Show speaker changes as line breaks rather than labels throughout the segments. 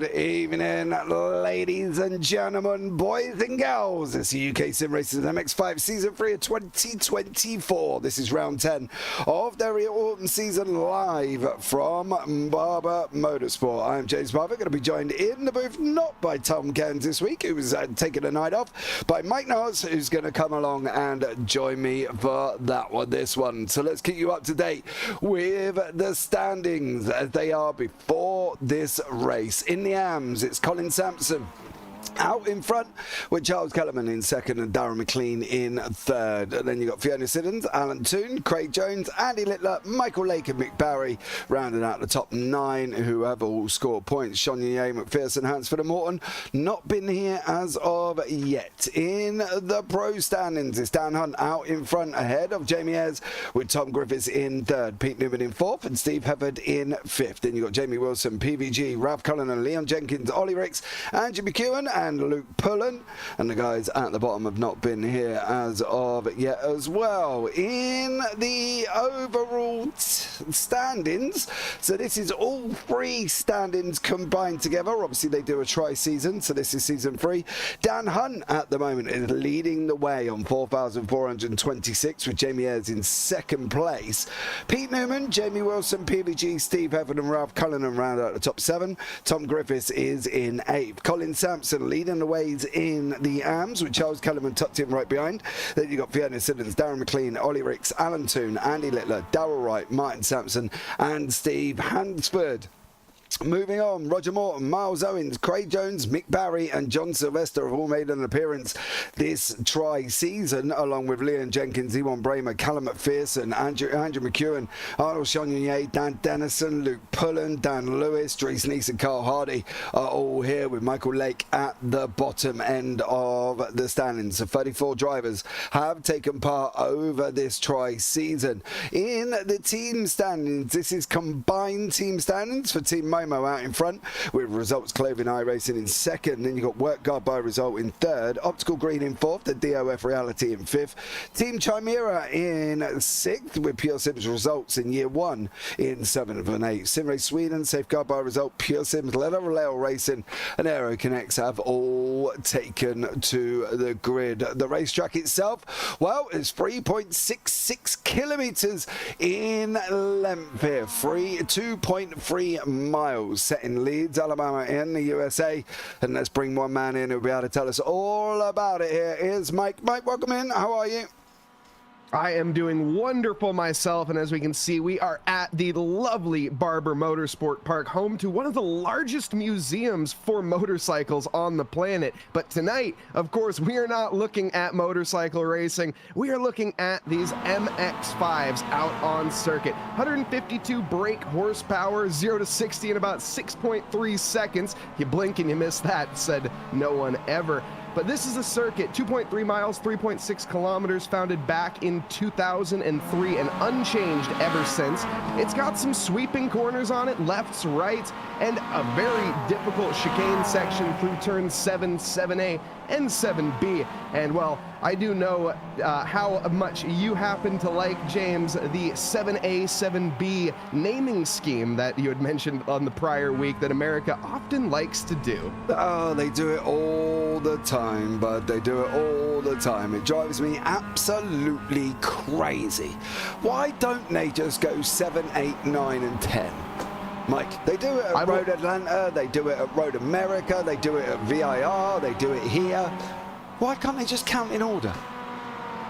Good evening, ladies and gentlemen, boys and girls. It's the UkSimracers MX5 Season 3 of 2024. This is round 10 of their autumn season live from Barber Motorsport. I'm James Parfitt, going to be joined in the booth not by Tom Cairns this week, who was taking a night off, by Mike Nause, who's going to come along and join me for this one. So let's keep you up to date with the standings as they are before this race. In the AMS, it's Colin Sampson out in front with Charles Kellerman in second and Darren McLean in third. And then you've got Fiona Siddons, Alan Toon, Craig Jones, Andy Littler, Michael Lake and Mick Barry rounding out the top 9 who have all scored points. Shonier, McPherson, Hansford and Morton not been here as of yet. In the pro standings, it's Dan Hunt out in front ahead of Jamie Ayres with Tom Griffiths in third, Pete Newman in fourth and Steve Hefford in fifth. Then you've got Jamie Wilson, PVG, Ralph Cullen and Leon Jenkins, Ollie Ricks, Andrew McEwen and Luke Pullen, and the guys at the bottom have not been here as of yet as well. In the overall standings, so this is all 3 standings combined together. Obviously they do a tri-season, so this is season 3. Dan Hunt at the moment is leading the way on 4,426 with Jamie Ayres in second place. Pete Newman, Jamie Wilson, PVG, Steve Hefford and Ralph Cullen round out the top 7. Tom Griffiths is in 8th. Colin Sampson leading the ways in the AMS with Charles Kellerman tucked in right behind. Then you've got Fiona Siddons, Darren McLean, Ollie Ricks, Alan Toon, Andy Littler, Darrell Wright, Martin Sampson and Steve Hansford. Moving on, Roger Morton, Miles Owens, Craig Jones, Mick Barry and John Sylvester have all made an appearance this tri-season, along with Leon Jenkins, Ewan Bramer, Callum McPherson, Andrew McEwen, Arnold Chonier, Dan Dennison, Luke Pullen, Dan Lewis, Dries Neese and Carl Hardy are all here with Michael Lake at the bottom end of the standings. So 34 drivers have taken part over this tri-season. In the team standings, this is combined team standings for Team Momo out in front with Results Clothing iRacing in second. Then you've got Work Guard by Result in third, Optical Green in fourth, the DOF Reality in fifth, Team Chimera in sixth with Pure Sims Results in year 1 in 7th and 8th. SimRace Sweden, Safeguard by Result, Pure Sims, Lello Racing and Aero Connects have all taken to the grid. The racetrack itself, well, it's 3.66 kilometers in length here, 2.3 miles. Set in Leeds, Alabama in the USA. And let's bring one man in who'll be able to tell us all about it. Here is Mike. Mike, welcome in. How are you?
I am doing wonderful myself, and as we can see, we are at the lovely Barber Motorsport Park, home to one of the largest museums for motorcycles on the planet. But tonight, of course, we are not looking at motorcycle racing. We are looking at these MX5s out on circuit. 152 brake horsepower, 0 to 60 in about 6.3 seconds. You blink and you miss that, said no one ever. But this is a circuit, 2.3 miles, 3.6 kilometers, founded back in 2003 and unchanged ever since. It's got some sweeping corners on it, lefts, rights, and a very difficult chicane section through turns 7, 7A, and 7B. And well, I do know how much you happen to like, James, the 7A, 7B naming scheme that you had mentioned on the prior week that America often likes to do.
Oh, they do it all the time, bud. They do it all the time. It drives me absolutely crazy. Why don't they just go 7, 8, 9, and 10? Mike, they do it at Road Atlanta, they do it at Road America, they do it at VIR, they do it here. Why can't they just count in order?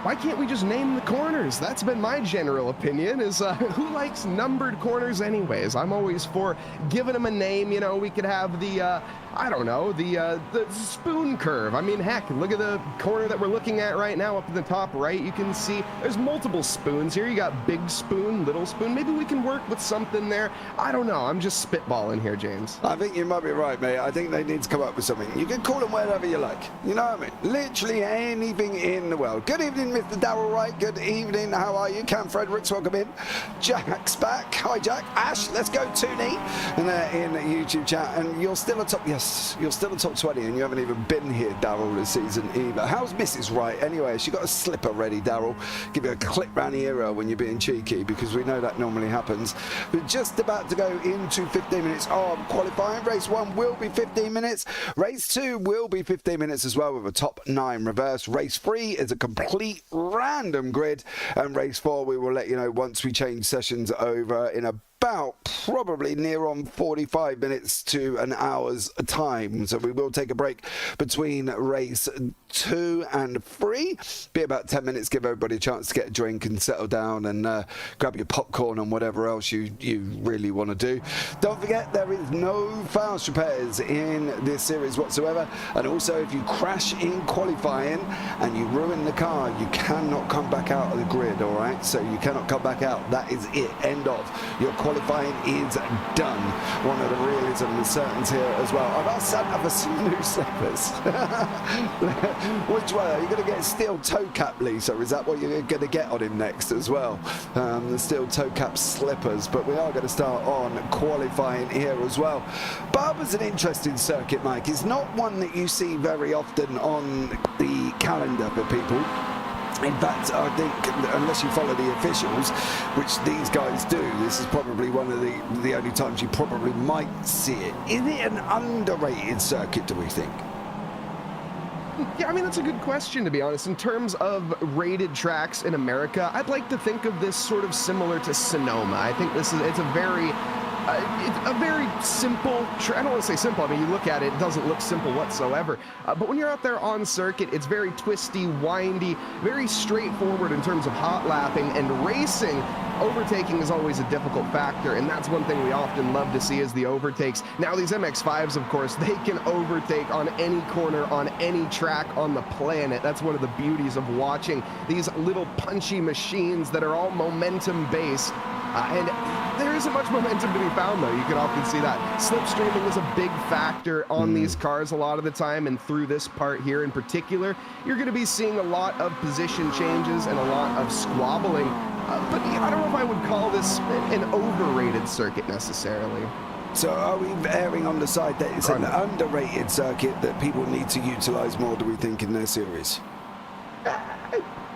Why can't we just name the corners? That's been my general opinion, is who likes numbered corners anyways? I'm always for giving them a name. You know, we could have the, I don't know, the spoon curve. I mean, heck, look at the corner that we're looking at right now up in the top right. You can see there's multiple spoons here. You got big spoon, little spoon. Maybe we can work with something there. I don't know. I'm just spitballing here, James.
I think you might be right, mate. I think they need to come up with something. You can call them whatever you like. You know what I mean? Literally anything in the world. Good evening, Mr. Darrell Wright. Good evening. How are you? Cam Fredericks, welcome in. Jack's back. Hi, Jack. Ash, let's go, Toonie. And they're in YouTube chat. And you're still atop. Yes, first. You're still in top 20 and you haven't even been here, Daryl, this season either. How's Mrs. Wright anyway? She got a slipper ready, Daryl. Give you a clip round the ear when you're being cheeky, because we know that normally happens. We're just about to go into 15 minutes of qualifying. Race 1 will be 15 minutes. Race 2 will be 15 minutes as well, with a top 9 reverse. Race 3 is a complete random grid, and race 4 we will let you know once we change sessions over in about probably near on 45 minutes to an hour's time. So we will take a break between race 2 and 3. Be about 10 minutes, give everybody a chance to get a drink and settle down and grab your popcorn and whatever else you really want to do. Don't forget, there is no fast repairs in this series whatsoever, and also if you crash in qualifying and you ruin the car, you cannot come back out of the grid. All right, so you cannot come back out. That is it, end of. Your qualifying is done. One of the realism and certains here as well. I've asked Santa for some new slippers. Which one? Are you going to get steel toe cap, Lisa? Is that what you're going to get on him next as well? The steel toe cap slippers. But we are going to start on qualifying here as well. Barber's an interesting circuit, Mike. It's not one that you see very often on the calendar for people. In fact, I think, unless you follow the officials, which these guys do, this is probably one of the only times you probably might see it. Is it an underrated circuit, do we think?
Yeah, I mean, that's a good question, to be honest. In terms of rated tracks in America, I'd like to think of this sort of similar to Sonoma. I think it's a very simple, I don't want to say simple, I mean, you look at it, it doesn't look simple whatsoever, but when you're out there on circuit, it's very twisty, windy, very straightforward in terms of hot lapping and racing. Overtaking is always a difficult factor, and that's one thing we often love to see, is the overtakes. Now, these MX5s, of course, they can overtake on any corner, on any track on the planet. That's one of the beauties of watching these little punchy machines that are all momentum-based. And there isn't much momentum to be found, though. You can often see that. Slipstreaming is a big factor on these cars a lot of the time, and through this part here in particular, you're going to be seeing a lot of position changes and a lot of squabbling. But I don't know if I would call this an overrated circuit necessarily.
So are we erring on the side that it's an underrated circuit that people need to utilize more, do we think, in their series?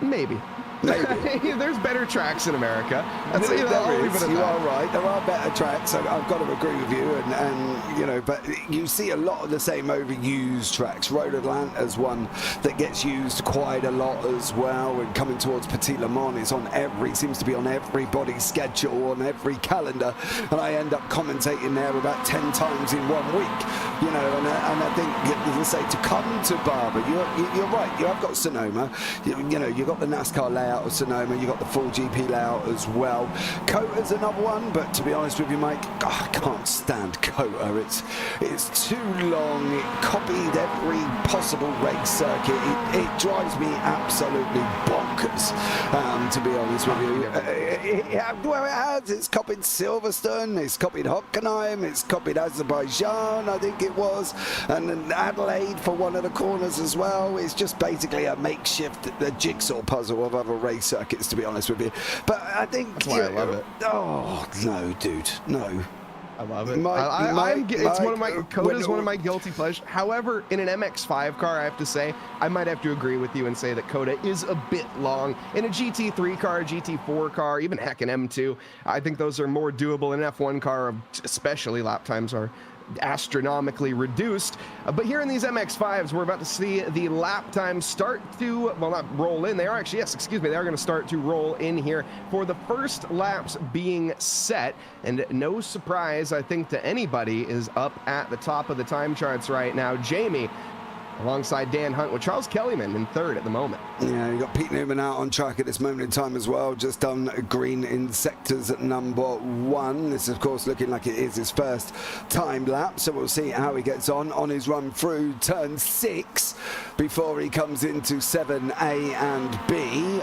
Maybe. There's better tracks in America.
You are right. There are better tracks. I've got to agree with you. And you know, but you see a lot of the same overused tracks. Road Atlanta's one that gets used quite a lot as well. And coming towards Petit Le Mans, it's seems to be on everybody's schedule, on every calendar. And I end up commentating there about 10 times in 1 week. You know, and I think, as I say, to come to Barber, you're right. You have got Sonoma. You know, you've got the NASCAR layout of Sonoma, you got the full GP layout as well. Cota's another one, but to be honest with you, Mike, I can't stand Cota. It's too long. It copied every possible race circuit. It drives me absolutely bonkers, to be honest with you. Well, it has. It's copied Silverstone, it's copied Hockenheim, it's copied Azerbaijan, I think it was, and then Adelaide for one of the corners as well. It's just basically a makeshift jigsaw puzzle of other race circuits, to be honest with you. But I think
that's why I love it.
Oh no, dude, no.
I love it. Cota's one of my guilty pleasures. However, in an MX5 car, I have to say, I might have to agree with you and say that Cota is a bit long. In a GT3 car, GT4 car, even heck an M2, I think those are more doable. In an F1 car, especially, lap times are astronomically reduced. But here in these MX5s, we're about to see the lap time start to, well, not roll in. They are actually, yes, excuse me, they are going to start to roll in here for the first laps being set. And no surprise, I think, to anybody, is up at the top of the time charts right now. Jamie, alongside Dan Hunt, with Charles Kellyman in third at the moment.
Yeah, you got Pete Newman out on track at this moment in time as well, just done green in sectors at number 1. This, of course, looking like it is his first time lap, so we'll see how he gets on his run through turn 6 before he comes into 7A and B.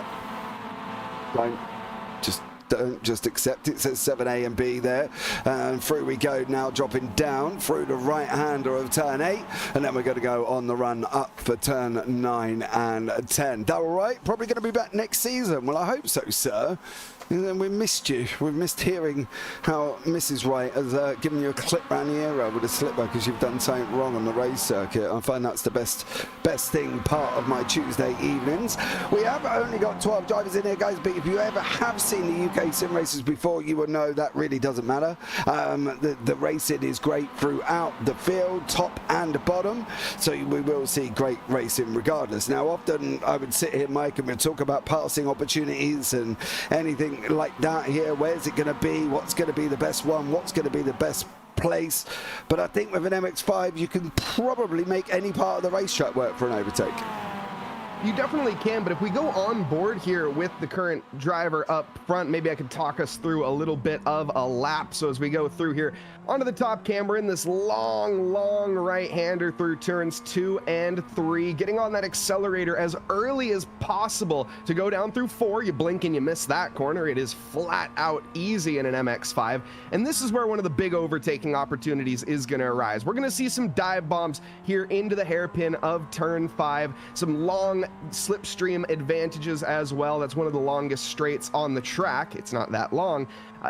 Don't just accept it. It says 7A and B there, and through we go now, dropping down through the right hander of turn 8, and then we're going to go on the run up for turn 9 and 10. Darryl Wright probably going to be back next season. Well, I hope so, sir. And then we missed you. We've missed hearing how Mrs. Wright has given you a clip round the ear with a slipper because you've done something wrong on the race circuit. I find that's the best thing part of my Tuesday evenings. We have only got 12 drivers in here, guys, but if you ever have seen the UK SimRacers before, you will know that really doesn't matter. The racing is great throughout the field, top and bottom, so we will see great racing regardless. Now, often I would sit here, Mike, and we'd talk about passing opportunities and anything like that here. Where's it going to be? What's going to be the best one? What's going to be the best place? But I think with an MX5 you can probably make any part of the racetrack work for an overtake.
You definitely can, but if we go on board here with the current driver up front, maybe I could talk us through a little bit of a lap. So as we go through here onto the top cam, we're in this long right-hander through turns 2 and 3, getting on that accelerator as early as possible to go down through 4. You blink and you miss that corner. It is flat out easy in an MX5, and this is where one of the big overtaking opportunities is going to arise. We're going to see some dive bombs here into the hairpin of turn 5, some long slipstream advantages as well. That's one of the longest straights on the track. It's not that long.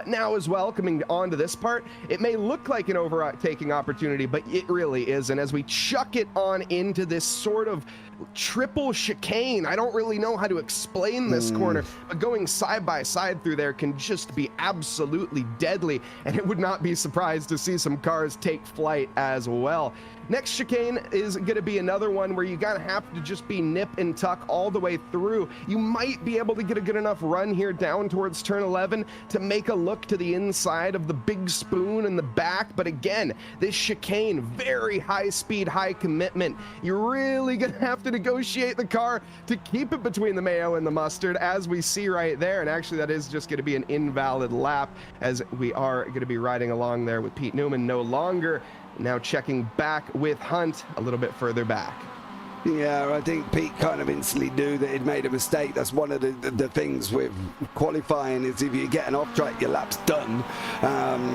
Now as well, coming on to this part, it may look like an overtaking opportunity, but it really isn't. As we chuck it on into this sort of triple chicane, I don't really know how to explain this corner, but going side by side through there can just be absolutely deadly, and it would not be surprised to see some cars take flight as well. Next chicane is going to be another one where you gotta have to just be nip and tuck all the way through. You might be able to get a good enough run here down towards turn 11 to make a look to the inside of the big spoon in the back, but again, this chicane, very high speed, high commitment. You're really gonna have to negotiate the car to keep it between the mayo and the mustard, as we see right there, and actually that is just going to be an invalid lap, as we are going to be riding along there with Pete Newman no longer. Now checking back with Hunt a little bit further back.
Yeah, I think Pete kind of instantly knew that he'd made a mistake. That's one of the things with qualifying, is if you get an off track, your lap's done.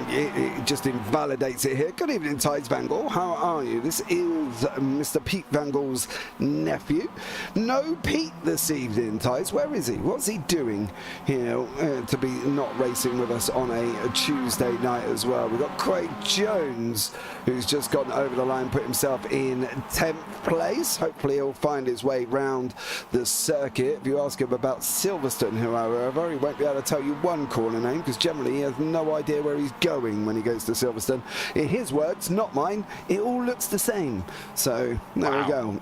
It just invalidates it here. Good evening, Tides Vangal. How are you? This is Mr. Pete Vangal's nephew. No Pete this evening, Tides. Where is he? What's he doing here to be not racing with us on a Tuesday night as well? We've got Craig Jones, who's just gotten over the line, put himself in 10th place. Hopefully he'll find his way round the circuit. If you ask him about Silverstone, however, he won't be able to tell you one corner name, because generally he has no idea where he's going when he goes to Silverstone. In his words, not mine, it all looks the same. So there we go.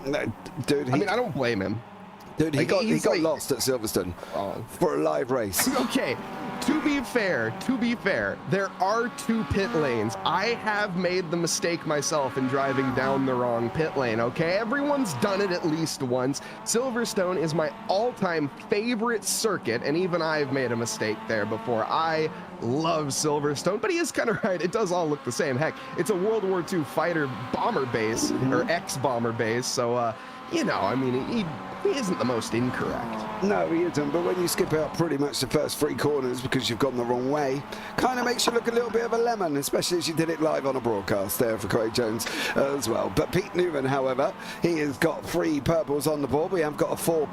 Dude,
I mean, I don't blame him.
Dude, he got lost at Silverstone for a live race.
Okay, to be fair, there are 2 pit lanes. I have made the mistake myself in driving down the wrong pit lane, okay? Everyone's done it at least once. Silverstone is my all-time favorite circuit, and even I've made a mistake there before. I love Silverstone, but he is kind of right. It does all look the same. Heck, it's a World War II fighter bomber base, or ex-bomber base, so, you know, I mean, he isn't the most incorrect.
No, he isn't, but when you skip out pretty much the first 3 corners because you've gone the wrong way, kind of makes you look a little bit of a lemon, especially as you did it live on a broadcast there for Craig Jones as well. But Pete Newman, however, he has got 3 purples on the board. We have got a 4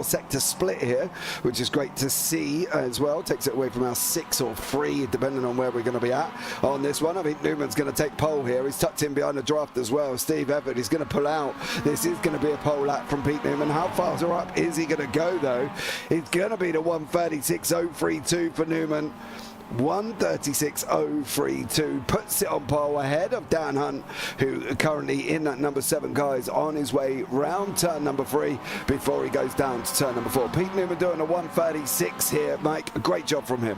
sector split here, which is great to see as well. Takes it away from our 6 or 3, depending on where we're going to be at on this one. I think Newman's going to take pole here. He's tucked in behind the draft as well. Steve Everett, he's going to pull out. This is going to be a pole lap from Pete Newman. How far up is he going to go, though? It's going to be the 136.032 for Newman. 136.032 puts it on pole ahead of Dan Hunt, who currently in that number 7 guys on his way round turn number 3 before he goes down to turn number 4. Pete Newman doing a 136 here, Mike. A great job from him.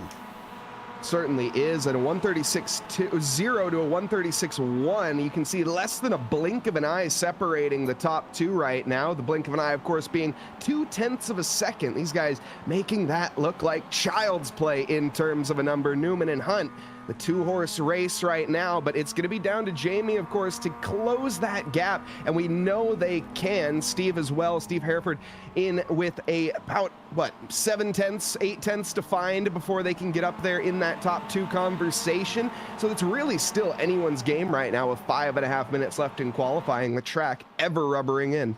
Certainly is. At a 136.0 to a 136.1, you can see less than a blink of an eye separating the top 2 right now. The blink of an eye, of course, being 0.2 of a second. These guys making that look like child's play in terms of a number. Newman and Hunt, the 2-horse race right now, but it's going to be down to Jamie, of course, to close that gap, and we know they can. Steve as well, Steve Hereford, in with about, what, 7/10, 8/10 to find before they can get up there in that top 2 conversation. So it's really still anyone's game right now with 5.5 minutes left in qualifying, the track ever rubbering in.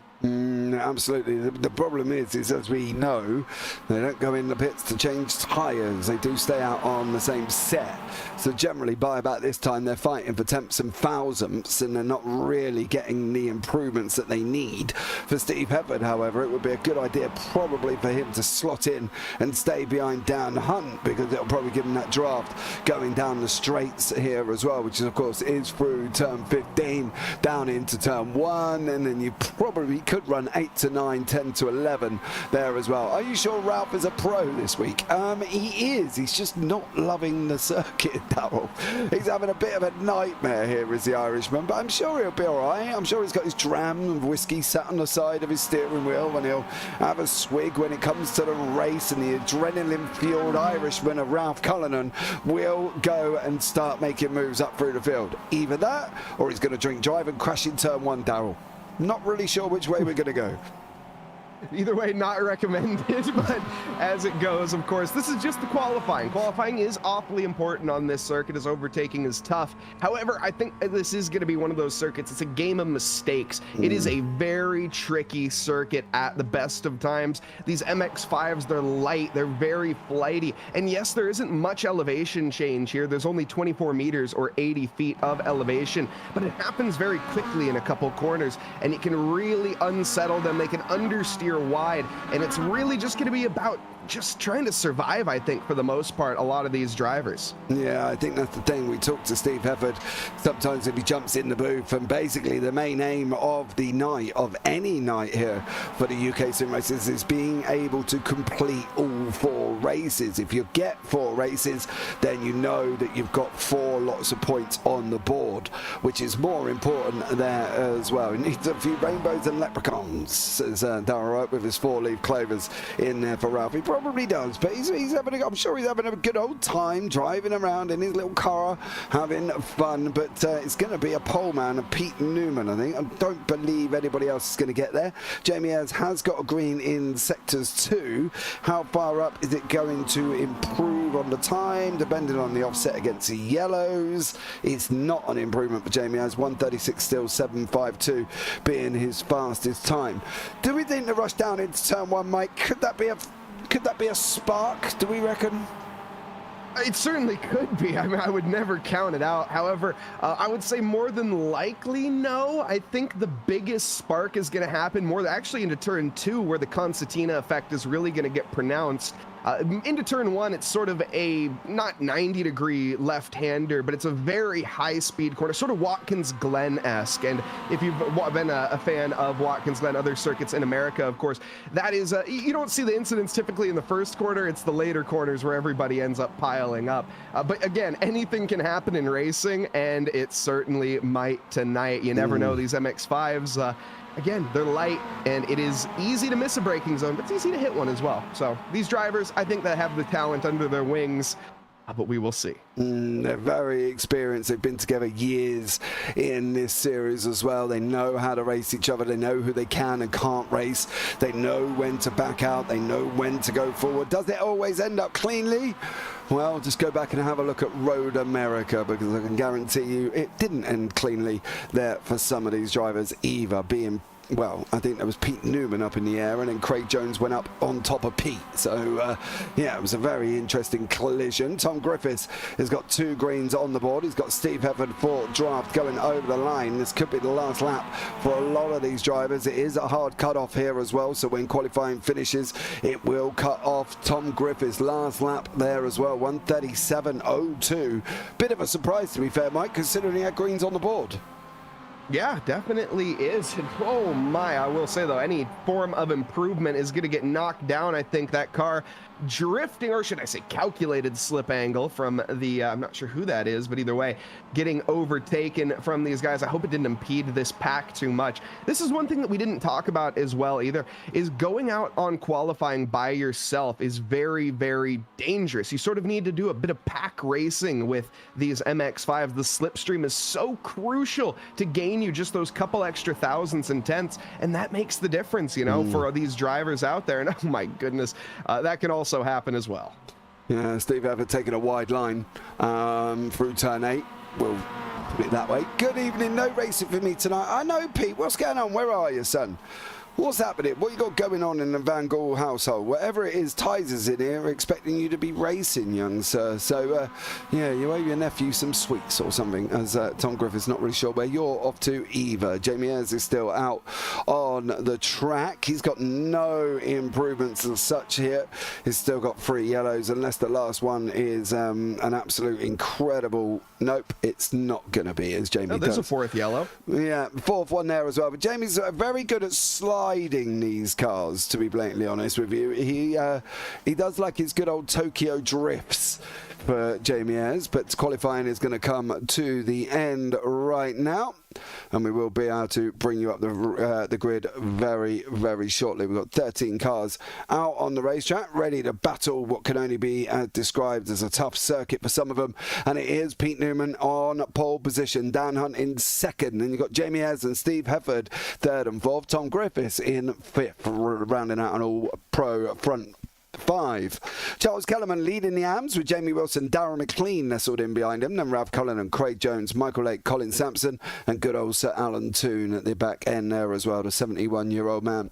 absolutely. The problem is as we know, they don't go in the pits to change tyres. They do stay out on the same set. So generally, by about this time, they're fighting for tenths and thousandths, and they're not really getting the improvements that they need. For Steve Hefford, however, it would be a good idea probably for him to slot in and stay behind Dan Hunt, because it'll probably give him that draft going down the straights here as well, which is, of course, is through turn 15 down into turn 1, and then you probably could run 8 to 9, 10 to 11 there as well. Are you sure Ralph is a pro this week? He is. He's just not loving the circuit, Darryl. He's having a bit of a nightmare here as the Irishman, but I'm sure he'll be all right. I'm sure he's got his dram of whiskey sat on the side of his steering wheel, and he'll have a swig when it comes to the race, and the adrenaline-fueled Irishman of Ralph Cullinan will go and start making moves up through the field. Either that, or he's going to drink drive and crash in turn 1, Darryl. Not really sure which way we're going to go.
Either way, not recommended, but as it goes, of course, this is just the qualifying. Qualifying is awfully important on this circuit, as overtaking is tough. However, I think this is going to be one of those circuits. It's a game of mistakes. It is a very tricky circuit at the best of times. These MX5s, they're light, they're very flighty, and yes, there isn't much elevation change here. There's only 24 meters or 80 feet of elevation, but it happens very quickly in a couple corners, and it can really unsettle them. They can understeer wide, and it's really just going to be about just trying to survive, I think, for the most part, a lot of these drivers.
Yeah, I think that's the thing. We talked to Steve Hefford sometimes if he jumps in the booth, and basically the main aim of the night, of any night here for the UK SimRacers, is being able to complete all 4 races. If you get 4 races, then you know that you've got 4 lots of points on the board, which is more important there as well. He needs a few rainbows and leprechauns, says Darryl Wright with his 4-leaf clovers in there for Ralph. He probably does, but he's having I'm sure he's having a good old time driving around in his little car, having fun. But it's going to be a pole man, a Pete Newman, I think. I don't believe anybody else is going to get there. Jamie Ayres has got a green in sectors 2. How far up is it going to improve on the time, depending on the offset against the yellows? It's not an improvement for Jamie Ayres. 1:36 still, 7:52 being his fastest time. Do we think the rush down into turn 1, Mike, could that be a spark, do we reckon?
It certainly could be. I mean, I would never count it out. However, I would say more than likely no. I think the biggest spark is going to happen more actually into turn 2, where the concertina effect is really going to get pronounced. Into turn 1, it's sort of a not 90-degree left-hander, but it's a very high-speed corner, sort of Watkins Glen-esque. And if you've been a fan of Watkins Glen, other circuits in America, of course, that is, you don't see the incidents typically in the first corner. It's the later corners where everybody ends up piling up. But again, anything can happen in racing, and it certainly might tonight. You never know. These MX5s, again, they're light, and it is easy to miss a braking zone, but it's easy to hit one as well. So these drivers, I think they have the talent under their wings, but we will see.
They're very experienced. They've been together years in this series as well. They know how to race each other. They know who they can and can't race. They know when to back out. They know when to go forward. Does it always end up cleanly? Well, just go back and have a look at Road America, because I can guarantee you it didn't end cleanly there for some of these drivers either, being, well, I think there was Pete Newman up in the air, and then Craig Jones went up on top of Pete. So, yeah, it was a very interesting collision. Tom Griffiths has got 2 greens on the board. He's got Steve Hefford for draft going over the line. This could be the last lap for a lot of these drivers. It is a hard cut-off here as well, so when qualifying finishes, it will cut off Tom Griffiths' last lap there as well, 1:37.02. Bit of a surprise, to be fair, Mike, considering he had greens on the board.
Yeah, definitely is. Oh my, I will say though, any form of improvement is going to get knocked down. I think that car drifting, or should I say calculated slip angle from the, I'm not sure who that is, but either way, getting overtaken from these guys. I hope it didn't impede this pack too much. This is one thing that we didn't talk about as well either, is going out on qualifying by yourself is very, very dangerous. You sort of need to do a bit of pack racing with these MX5s. The slipstream is so crucial to gain you just those couple extra thousandths and tenths, and that makes the difference, you know, for these drivers out there. And oh my goodness, that can also happen as well.
Yeah, Steve Hefford taking a wide line through turn 8. We'll put it that way. Good evening. No racing for me tonight. I know, Pete. What's going on? Where are you, son? What's happening? What you got going on in the Van Gaal household? Whatever it is, Ties is in here expecting you to be racing, young sir. So, yeah, you owe your nephew some sweets or something, as Tom Griffith's not really sure where you're off to either. Jamie Ayres is still out on the track. He's got no improvements as such here. He's still got 3 yellows, unless the last one is an absolute incredible... Nope, it's not going to be, as Jamie does.
There's a 4th yellow.
Yeah, 4th one there as well. But Jamie's very good at sliding these cars, to be blatantly honest with you. He does like his good old Tokyo drifts for Jamie Ayres, but qualifying is going to come to the end right now, and we will be able to bring you up the grid very, very shortly. We've got 13 cars out on the racetrack, ready to battle what can only be described as a tough circuit for some of them, and it is Pete Newman on pole position, Dan Hunt in 2nd, and you've got Jamie Ayres and Steve Hefford 3rd and 4th, Tom Griffiths in 5th, rounding out an all-pro front 5. Charles Kellerman leading the AMs with Jamie Wilson, Darren McLean nestled in behind him, then Ralph Cullen and Craig Jones, Michael Lake, Colin Sampson, and good old Sir Alan Toon at the back end there as well, the 71-year-old man.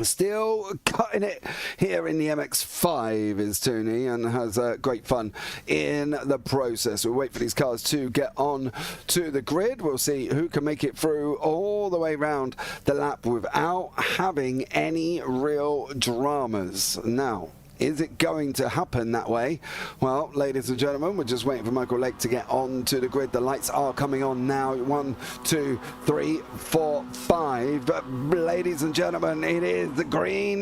Still cutting it here in the MX5 is Tooney, and has great fun in the process. We'll wait for these cars to get on to the grid. We'll see who can make it through all the way round the lap without having any real dramas. Now, is it going to happen that way? Well, ladies and gentlemen, we're just waiting for Michael Lake to get on to the grid. The lights are coming on now. 1, 2, 3, 4, 5. Ladies and gentlemen, it is the green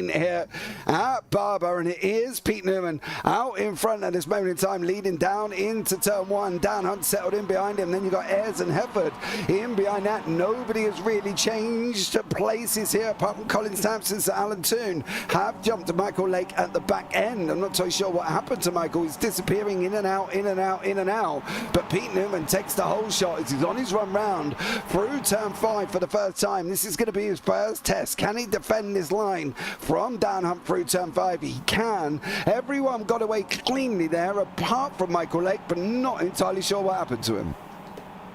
here at Barber, and it is Pete Newman out in front at this moment in time, leading down into turn 1. Dan Hunt settled in behind him. Then you've got Ayres and Hefford in behind that. Nobody has really changed places here apart from Colin Sampson and Alan Toon have jumped to Michael Lake at the back end. I'm not totally sure what happened to Michael. He's disappearing in and out, in and out, in and out. But Pete Newman takes the whole shot as he's on his run round through turn 5 for the first time. This is going to be his first test. Can he defend this line from Dan Hunt through turn 5? He can. Everyone got away cleanly there apart from Michael Lake, but not entirely sure what happened to him.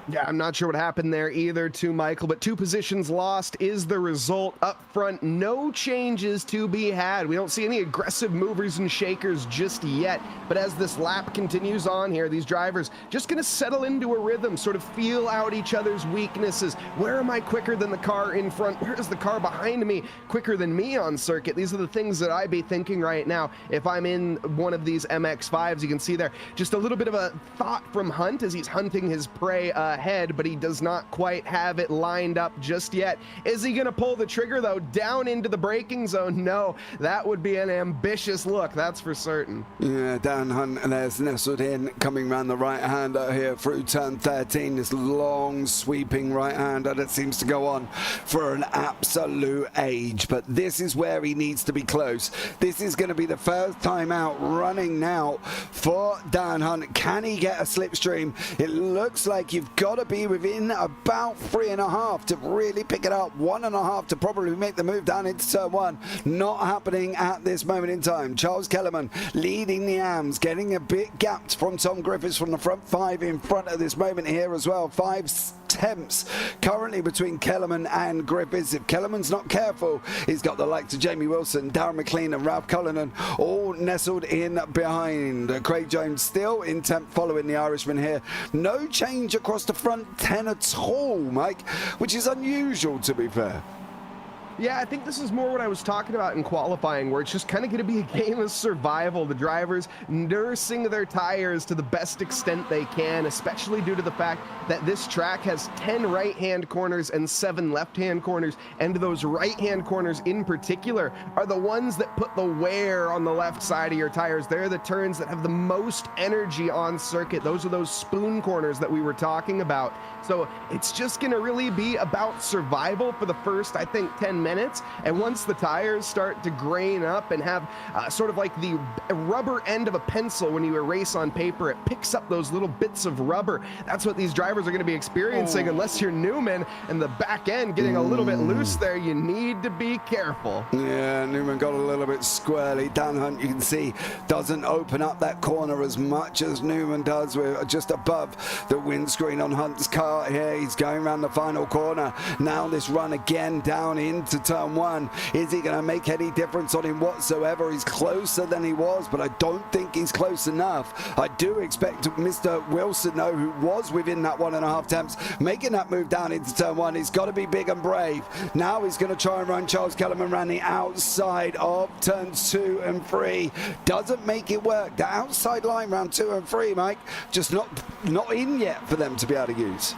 Yeah, I'm not sure what happened there either to Michael, but 2 positions lost is the result up front. No changes to be had. We don't see any aggressive movers and shakers just yet, but as this lap continues on here, these drivers just going to settle into a rhythm, sort of feel out each other's weaknesses. Where am I quicker than the car in front? Where is the car behind me quicker than me on circuit? These are the things that I'd be thinking right now if I'm in one of these MX5s. You can see there just a little bit of a thought from Hunt as he's hunting his prey ahead, but he does not quite have it lined up just yet. Is he going to pull the trigger, though, down into the braking zone? No, that would be an ambitious look, that's for certain.
Yeah, Dan Hunt and there's nestled in, coming around the right-hander here through turn 13. This long, sweeping right-hander that seems to go on for an absolute age. But this is where he needs to be close. This is going to be the first time out running now for Dan Hunt. Can he get a slipstream? It looks like you've got to be within about 3.5 to really pick it up. 1.5 to probably make the move down into turn 1. Not happening at this moment in time. Charles Kellerman leading the AMs, getting a bit gapped from Tom Griffiths from the front 5 in front at this moment here as well. 5 attempts currently between Kellerman and Griffiths. If Kellerman's not careful, he's got the likes of Jamie Wilson, Darren McLean and Ralph Cullen all nestled in behind. Craig Jones still in 10th following the Irishman here. No change across the front 10 at all, Mike, which is unusual to be fair.
Yeah, I think this is more what I was talking about in qualifying, where it's just kind of going to be a game of survival. The drivers nursing their tires to the best extent they can, especially due to the fact that this track has 10 right-hand corners and 7 left-hand corners, and those right-hand corners in particular are the ones that put the wear on the left side of your tires. They're the turns that have the most energy on circuit. Those are those spoon corners that we were talking about. So it's just going to really be about survival for the first, I think, 10 minutes. And once the tires start to grain up and have sort of like the rubber end of a pencil when you erase on paper, it picks up those little bits of rubber. That's what these drivers are going to be experiencing. Unless you're Newman and the back end getting a little bit loose there, you need to be careful.
Yeah, Newman got a little bit squirrely. Dan Hunt, you can see, doesn't open up that corner as much as Newman does. We're just above the windscreen on Hunt's car here. He's going around the final corner. Now this run again down into turn one. Is he going to make any difference on him whatsoever? He's closer than he was, but I don't think he's close enough. I do expect Mr. Wilson, though, who was within that 1.5 temps, making that move down into turn one. He's got to be big and brave. Now he's going to try and run Charles Kellerman around the outside of turns 2 and 3. Doesn't make it work. The outside line round 2 and 3, Mike, just not in yet for them to be able to use.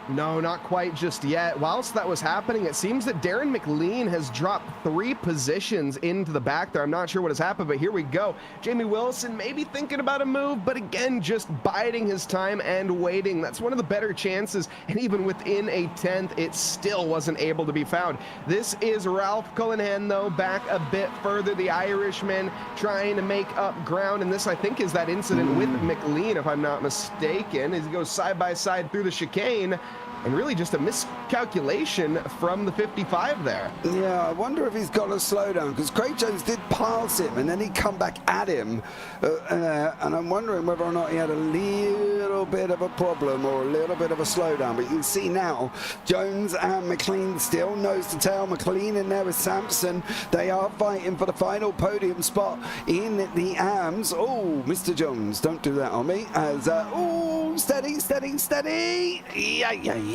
No, not quite just yet. Whilst that was happening, it seems that Darren McLean has dropped 3 positions into the back there. I'm not sure what has happened, but here we go. Jamie Wilson maybe thinking about a move, but again, just biding his time and waiting. That's one of the better chances, and even within a 10th, it still wasn't able to be found. This is Ralph Cullenhan, though, back a bit further. The Irishman trying to make up ground, and this, I think, is that incident with McLean, if I'm not mistaken, as he goes side by side through the chicane. And really just a miscalculation from the 55 there.
Yeah, I wonder if he's got a slowdown, because Craig Jones did pass him and then he'd come back at him. And I'm wondering whether or not he had a little bit of a problem or a little bit of a slowdown. But you can see now, Jones and McLean still nose to tail. McLean in there with Sampson. They are fighting for the final podium spot in the AMS. Oh, Mr. Jones, don't do that on me. As, oh, steady, steady, steady. Yeah.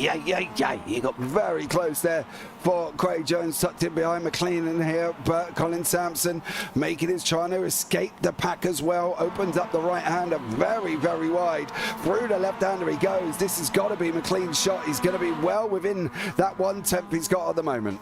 He got very close there for Craig Jones, tucked in behind McLean in here, but Colin Sampson making his trying to escape the pack as well. Opens up the right hander very, very wide. Through the left hander he goes. This has got to be McLean's shot. He's going to be well within that 1/10 he's got at the moment.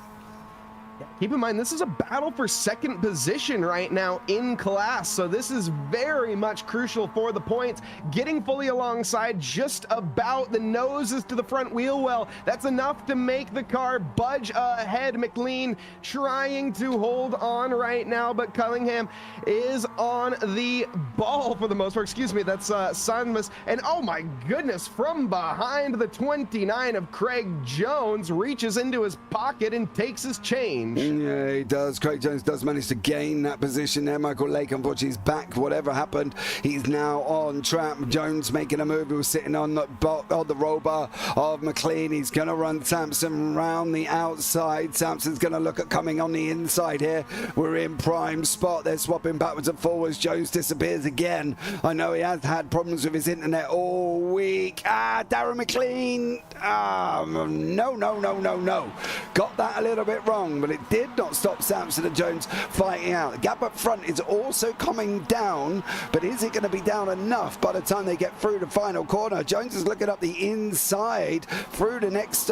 Keep in mind, this is a battle for second position right now in class, so this is very much crucial for the points. Getting fully alongside just about the noses to the front wheel well. That's enough to make the car budge ahead. McLean trying to hold on right now, but Cunningham is on the ball for the most part. Excuse me, that's Sanmas. And oh my goodness, from behind, the 29 of Craig Jones reaches into his pocket and takes his change.
Yeah, he does. Craig Jones does manage to gain that position there. Michael Lake, unfortunately, is back. Whatever happened, he's now on track. Jones making a move. He was sitting on the roll bar of McLean. He's going to run Sampson round the outside. Sampson's going to look at coming on the inside here. We're in prime spot. They're swapping backwards and forwards. Jones disappears again. I know he has had problems with his internet all week. Darren McLean. No. Got that a little bit wrong, but it did not stop Sampson and Jones fighting out. The gap up front is also coming down, but is it going to be down enough by the time they get through the final corner? Jones is looking up the inside through the next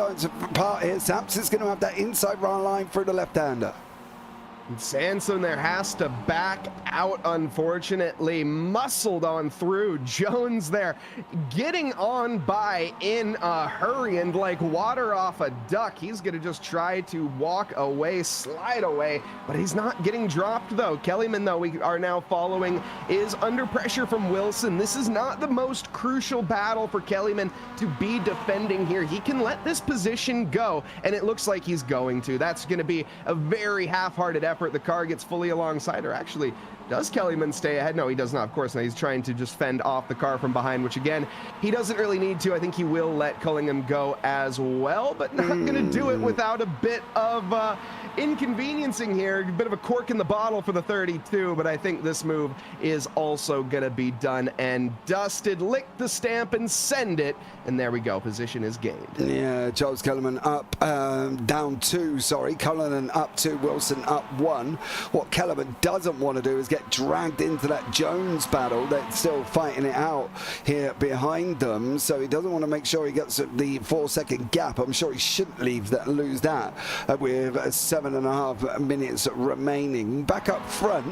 part here. Sampson's going to have that inside run line through the left-hander.
Sanson there has to back out, unfortunately. Muscled on through. Jones there getting on by in a hurry and like water off a duck. He's going to just try to walk away, slide away, but he's not getting dropped though. Kellyman, though, we are now following, is under pressure from Wilson. This is not the most crucial battle for Kellyman to be defending here. He can let this position go, and it looks like he's going to. That's going to be a very half-hearted effort. The car gets fully alongside, or actually, does Kellyman stay ahead? No, he does not, of course. Now he's trying to just fend off the car from behind, which again, he doesn't really need to. I think he will let Cullingham go as well, but not going to do it without a bit of inconveniencing here. A bit of a cork in the bottle for the 32, but I think this move is also going to be done and dusted. Lick the stamp and send it, and there we go. Position is gained.
Yeah, Charles Kellerman up, down 2, sorry. Cullinan up 2, Wilson up 1. What Kellerman doesn't want to do is get get dragged into that Jones battle. They're still fighting it out here behind them, so he doesn't want to make sure he gets the 4-second gap. I'm sure he shouldn't lose that with 7.5 minutes remaining. Back up front,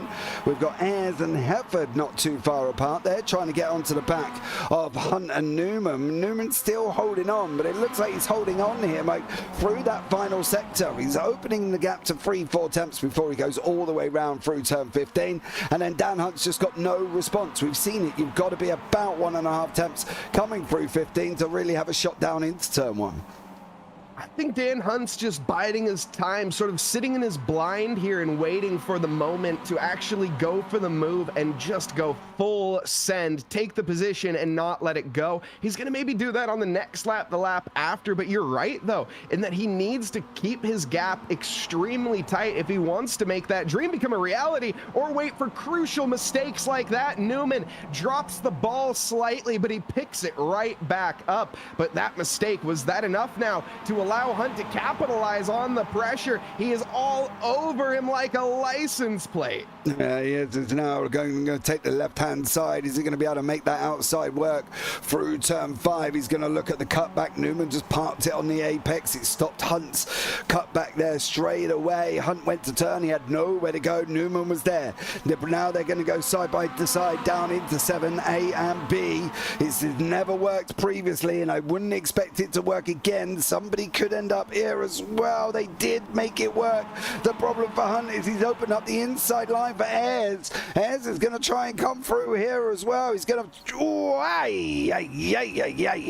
we've got Ayres and Hefford not too far apart. They're trying to get onto the back of Hunt and Newman. Newman's still holding on, but it looks like he's holding on here, Mike, through that final sector. He's opening the gap to 3-4 tenths before he goes all the way round through turn 15, and then Dan Hunt's just got no response. We've seen it. You've got to be about 1.5 tenths coming through 15 to really have a shot down into turn 1.
I think Dan Hunt's just biding his time, sort of sitting in his blind here and waiting for the moment to actually go for the move and just go full send, take the position and not let it go. He's going to maybe do that on the next lap, the lap after, but you're right, though, in that he needs to keep his gap extremely tight if he wants to make that dream become a reality or wait for crucial mistakes like that. Newman drops the ball slightly, but he picks it right back up. But that mistake, was that enough now to allow Hunt to capitalize on the pressure? He is all over him like a license plate.
He is now going to take the left-hand side. Is he going to be able to make that outside work through turn 5? He's going to look at the cutback. Newman just parked it on the apex. It stopped Hunt's cutback there straight away. Hunt went to turn. He had nowhere to go. Newman was there. Now they're going to go side by side down into 7A and B. It's never worked previously, and I wouldn't expect it to work again. Somebody could end up here as well. They did make it work. The problem for Hunt is he's opened up the inside line for Ayres. Ayres is going to try and come through here as well. He's going to...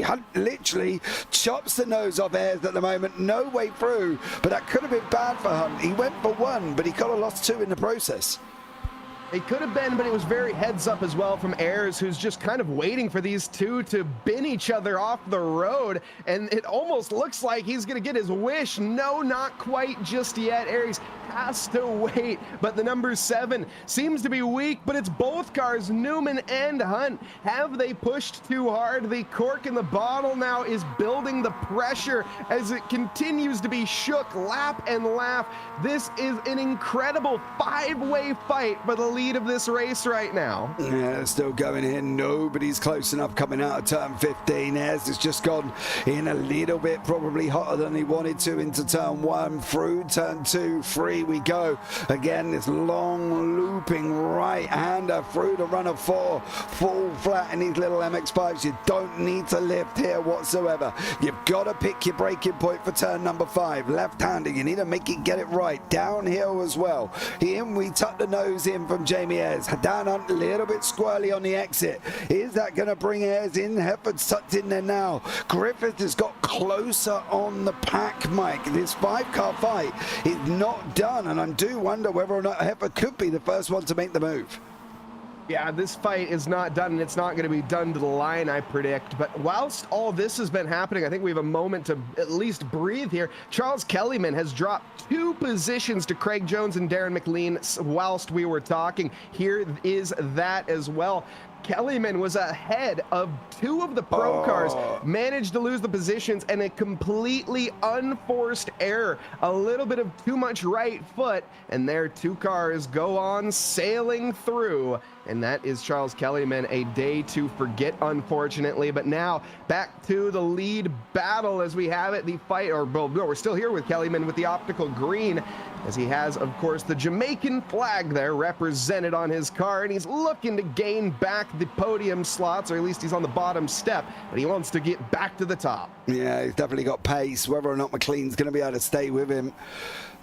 Hunt literally chops the nose off Ayres at the moment. No way through, but that could have been bad for Hunt. He went for 1, but he could have lost 2 in the process.
It could have been, but it was very heads up as well from Ayres, who's just kind of waiting for these two to bin each other off the road. And it almost looks like he's going to get his wish. No, not quite just yet. Ayres has to wait, but the number 7 seems to be weak, but it's both cars, Newman and Hunt. Have they pushed too hard? The cork in the bottle now is building the pressure as it continues to be shook lap and lap. This is an incredible 5-way fight for the lead of this race right now.
Yeah, still going in. Nobody's close enough coming out of turn 15. Ayres has just gone in a little bit, probably hotter than he wanted to, into turn 1, through turn 2, 3 we go. Again, this long looping right-hander through the run of 4. Full flat in these little MX5s. You don't need to lift here whatsoever. You've got to pick your braking point for turn number 5. Left-hander, you need to make it get it right. Downhill as well. We tuck the nose in from Jamie Ayres. Dan Hunt a little bit squirrely on the exit. Is that going to bring Ayres in? Hefford's tucked in there now. Griffith has got closer on the pack, Mike. This 5-car fight is not done, and I do wonder whether or not Hefford could be the first one to make the move.
Yeah, this fight is not done, and it's not going to be done to the line, I predict. But whilst all this has been happening, I think we have a moment to at least breathe here. Charles Kellyman has dropped 2 positions to Craig Jones and Darren McLean whilst we were talking. Here is that as well. Kellyman was ahead of 2 of the pro cars, managed to lose the positions, and a completely unforced error. A little bit of too much right foot, and their 2 cars go on sailing through. And that is Charles Kellyman, a day to forget, unfortunately. But now back to the lead battle as we have it. The fight, or well, no, we're still here with Kellyman with the optical green, as he has, of course, the Jamaican flag there represented on his car, and he's looking to gain back the podium slots, or at least he's on the bottom step, but he wants to get back to the top.
Yeah, he's definitely got pace. Whether or not McLean's going to be able to stay with him,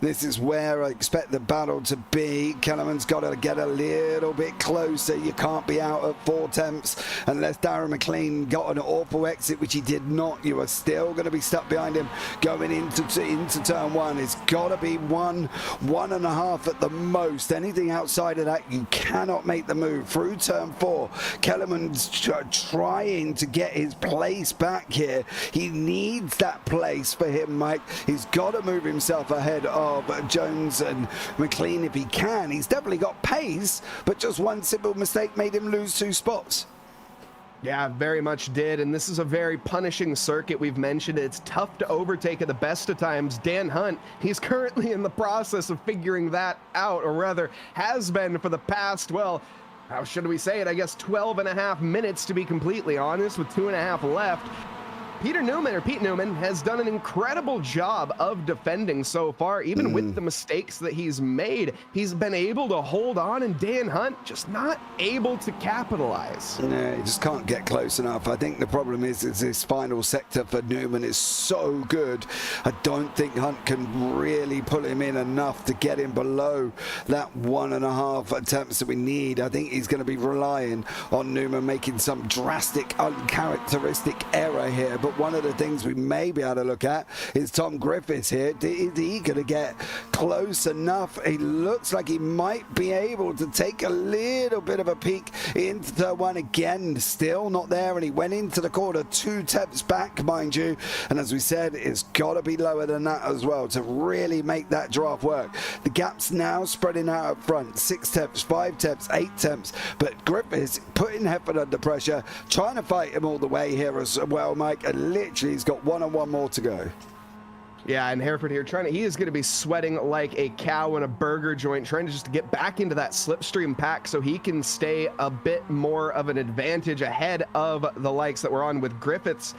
this is where I expect the battle to be. Kellerman's got to get a little bit closer. You can't be out at 4 tenths unless Darren McLean got an awful exit, which he did not. You are still going to be stuck behind him going into turn 1. It's got to be 1.5 at the most. Anything outside of that, you cannot make the move. Through turn 4, Kellerman's trying to get his place back here. He needs that place for him, Mike. He's got to move himself ahead of Jones and McLean if he can. He's definitely got pace, but just one simple mistake made him lose 2 spots.
Yeah, very much did, and this is a very punishing circuit. We've mentioned it's tough to overtake at the best of times. Dan Hunt, he's currently in the process of figuring that out, or rather has been for the past, well, how should we say it? I guess 12 and a half minutes, to be completely honest, with 2.5 left. Pete Newman has done an incredible job of defending so far, even with the mistakes that he's made. He's been able to hold on, and Dan Hunt just not able to capitalize.
No, he just can't get close enough. I think the problem is this final sector for Newman is so good. I don't think Hunt can really pull him in enough to get him below that 1.5 attempts that we need. I think he's going to be relying on Newman making some drastic, uncharacteristic error here. But one of the things we may be able to look at is Tom Griffiths here. Is he going to get close enough? He looks like he might be able to take a little bit of a peek into third one again. Still not there, and he went into the corner 2 tenths back, mind you. And as we said, it's got to be lower than that as well to really make that draft work. The gap's now spreading out up front. 6 tenths, 5 tenths, 8 tenths. But Griffiths putting Hefford under pressure, trying to fight him all the way here as well, Mike. And literally, he's got 1 more to go.
Yeah, and Hereford here he is going to be sweating like a cow in a burger joint, trying to just get back into that slipstream pack so he can stay a bit more of an advantage ahead of the likes that we're on with Griffiths.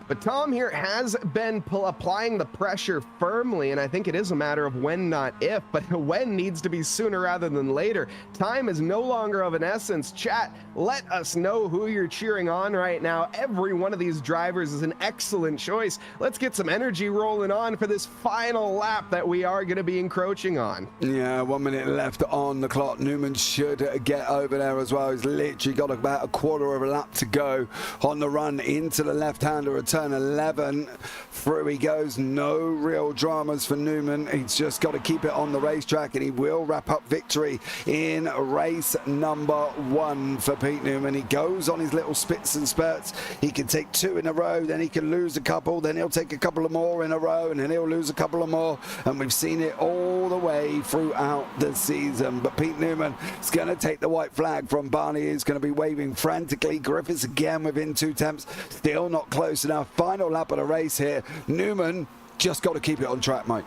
But Tom here has been applying the pressure firmly, and I think it is a matter of when, not if, but when needs to be sooner rather than later. Time is no longer of an essence. Chat, let us know who you're cheering on right now. Every one of these drivers is an excellent choice. Let's get some energy rolling on for this final lap that we are going to be encroaching on.
Yeah, 1 minute left on the clock. Newman should get over there as well. He's literally got about a quarter of a lap to go on the run into the left-hander at turn 11. Through he goes. No real dramas for Newman. He's just got to keep it on the racetrack, and he will wrap up victory in race number 1 for Pete Newman. He goes on his little spits and spurts. He can take 2 in a row, then he can lose a couple, then he'll take a couple of more in a row, and then he'll lose a couple of more. And we've seen it all the way throughout the season. But Pete Newman is going to take the white flag from Barney, who's going to be waving frantically. Griffiths again within 2 tenths. Still not close enough. Final lap of the race here. Newman just got to keep it on track, Mike.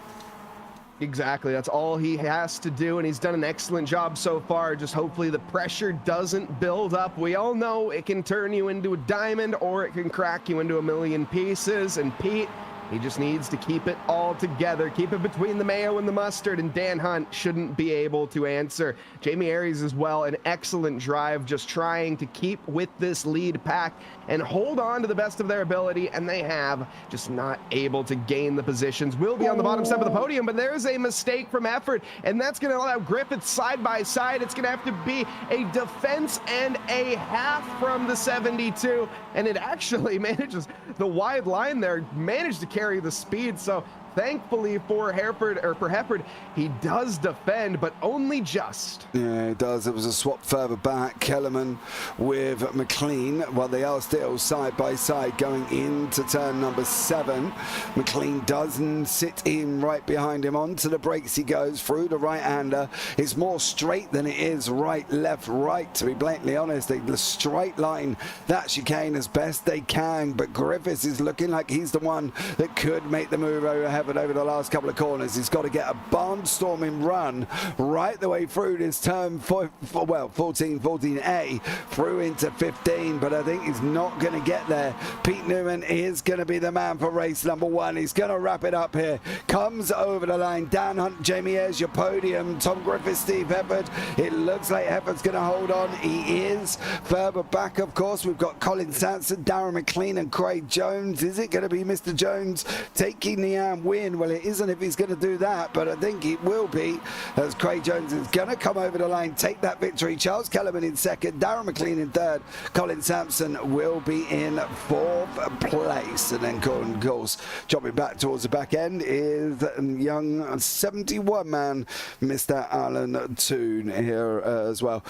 Exactly, that's all he has to do, and he's done an excellent job so far. Just hopefully the pressure doesn't build up. We all know it can turn you into a diamond, or it can crack you into a million pieces, and Pete, he just needs to keep it all together, keep it between the mayo and the mustard, and Dan Hunt shouldn't be able to answer. Jamie Aries as well, an excellent drive, just trying to keep with this lead pack and hold on to the best of their ability, and they have, just not able to gain the positions. Will be on the bottom step of the podium, but there's a mistake from Effort, and that's going to allow Griffith side by side. It's going to have to be a defense and a half from the 72, and it actually manages the wide line there, managed to carry the speed. So thankfully for Hefford, he does defend, but only just. Yeah,
he does. It was a swap further back. Kellerman with McLean, while they are still side by side going into turn number 7. McLean doesn't sit in right behind him. Onto the brakes he goes through the right-hander. It's more straight than it is right, left, right, to be blatantly honest. They straight line that chicane as best they can, but Griffiths is looking like he's the one that could make the move over Hefford over the last couple of corners. He's got to get a barnstorming run right the way through this turn 14A through into 15, but I think he's not going to get there. Pete Newman is going to be the man for race number 1. He's going to wrap it up here. Comes over the line. Dan Hunt, Jamie Ayres, your podium. Tom Griffiths, Steve Hefford. It looks like Hefford's going to hold on. He is. Further back, of course, we've got Colin Sanson, Darren McLean, and Craig Jones. Is it going to be Mr. Jones taking the win? Well, it isn't if he's going to do that, but I think it will be, as Craig Jones is going to come over the line, take that victory. Charles Kellerman in second, Darren McLean in third, Colin Sampson will be in 4th place. And then, of course, dropping back towards the back end is young 71 man, Mr. Alan Toon here as well.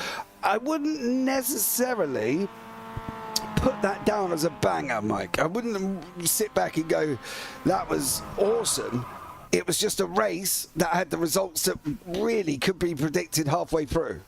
I wouldn't necessarily put that down as a banger, Mike. I wouldn't sit back and go, that was awesome. It was just a race that had the results that really could be predicted halfway through.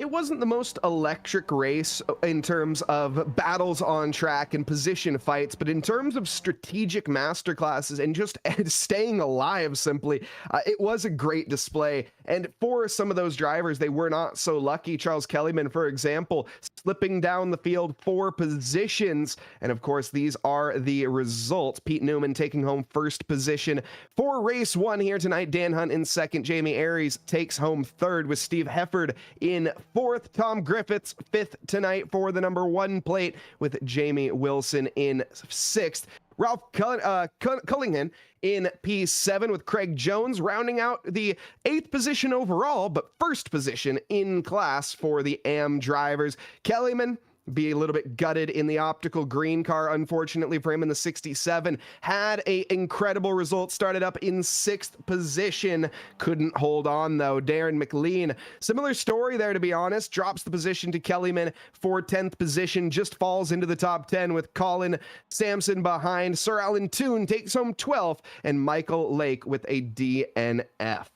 It wasn't the most electric race in terms of battles on track and position fights, but in terms of strategic masterclasses and just staying alive, simply, it was a great display. And for some of those drivers, they were not so lucky. Charles Kellyman, for example, slipping down the field 4 positions. And of course, these are the results. Pete Newman taking home first position for race 1 here tonight. Dan Hunt in second. Jamie Aries takes home third, with Steve Hefford in 4th. Tom Griffiths 5th tonight for the number 1 plate, with Jamie Wilson in 6th. Ralph Cullingham in P7, with Craig Jones rounding out the 8th position overall, but 1st position in class for the AM drivers. Kellyman be a little bit gutted in the optical green car, unfortunately for him, in the 67. Had a incredible result, started up in 6th position, couldn't hold on though. Darren McLean, similar story there, to be honest, drops the position to Kellyman for 10th position, just falls into the top 10, with Colin Sampson behind. Sir Alan Toon takes home 12th, and Michael Lake with a DNF.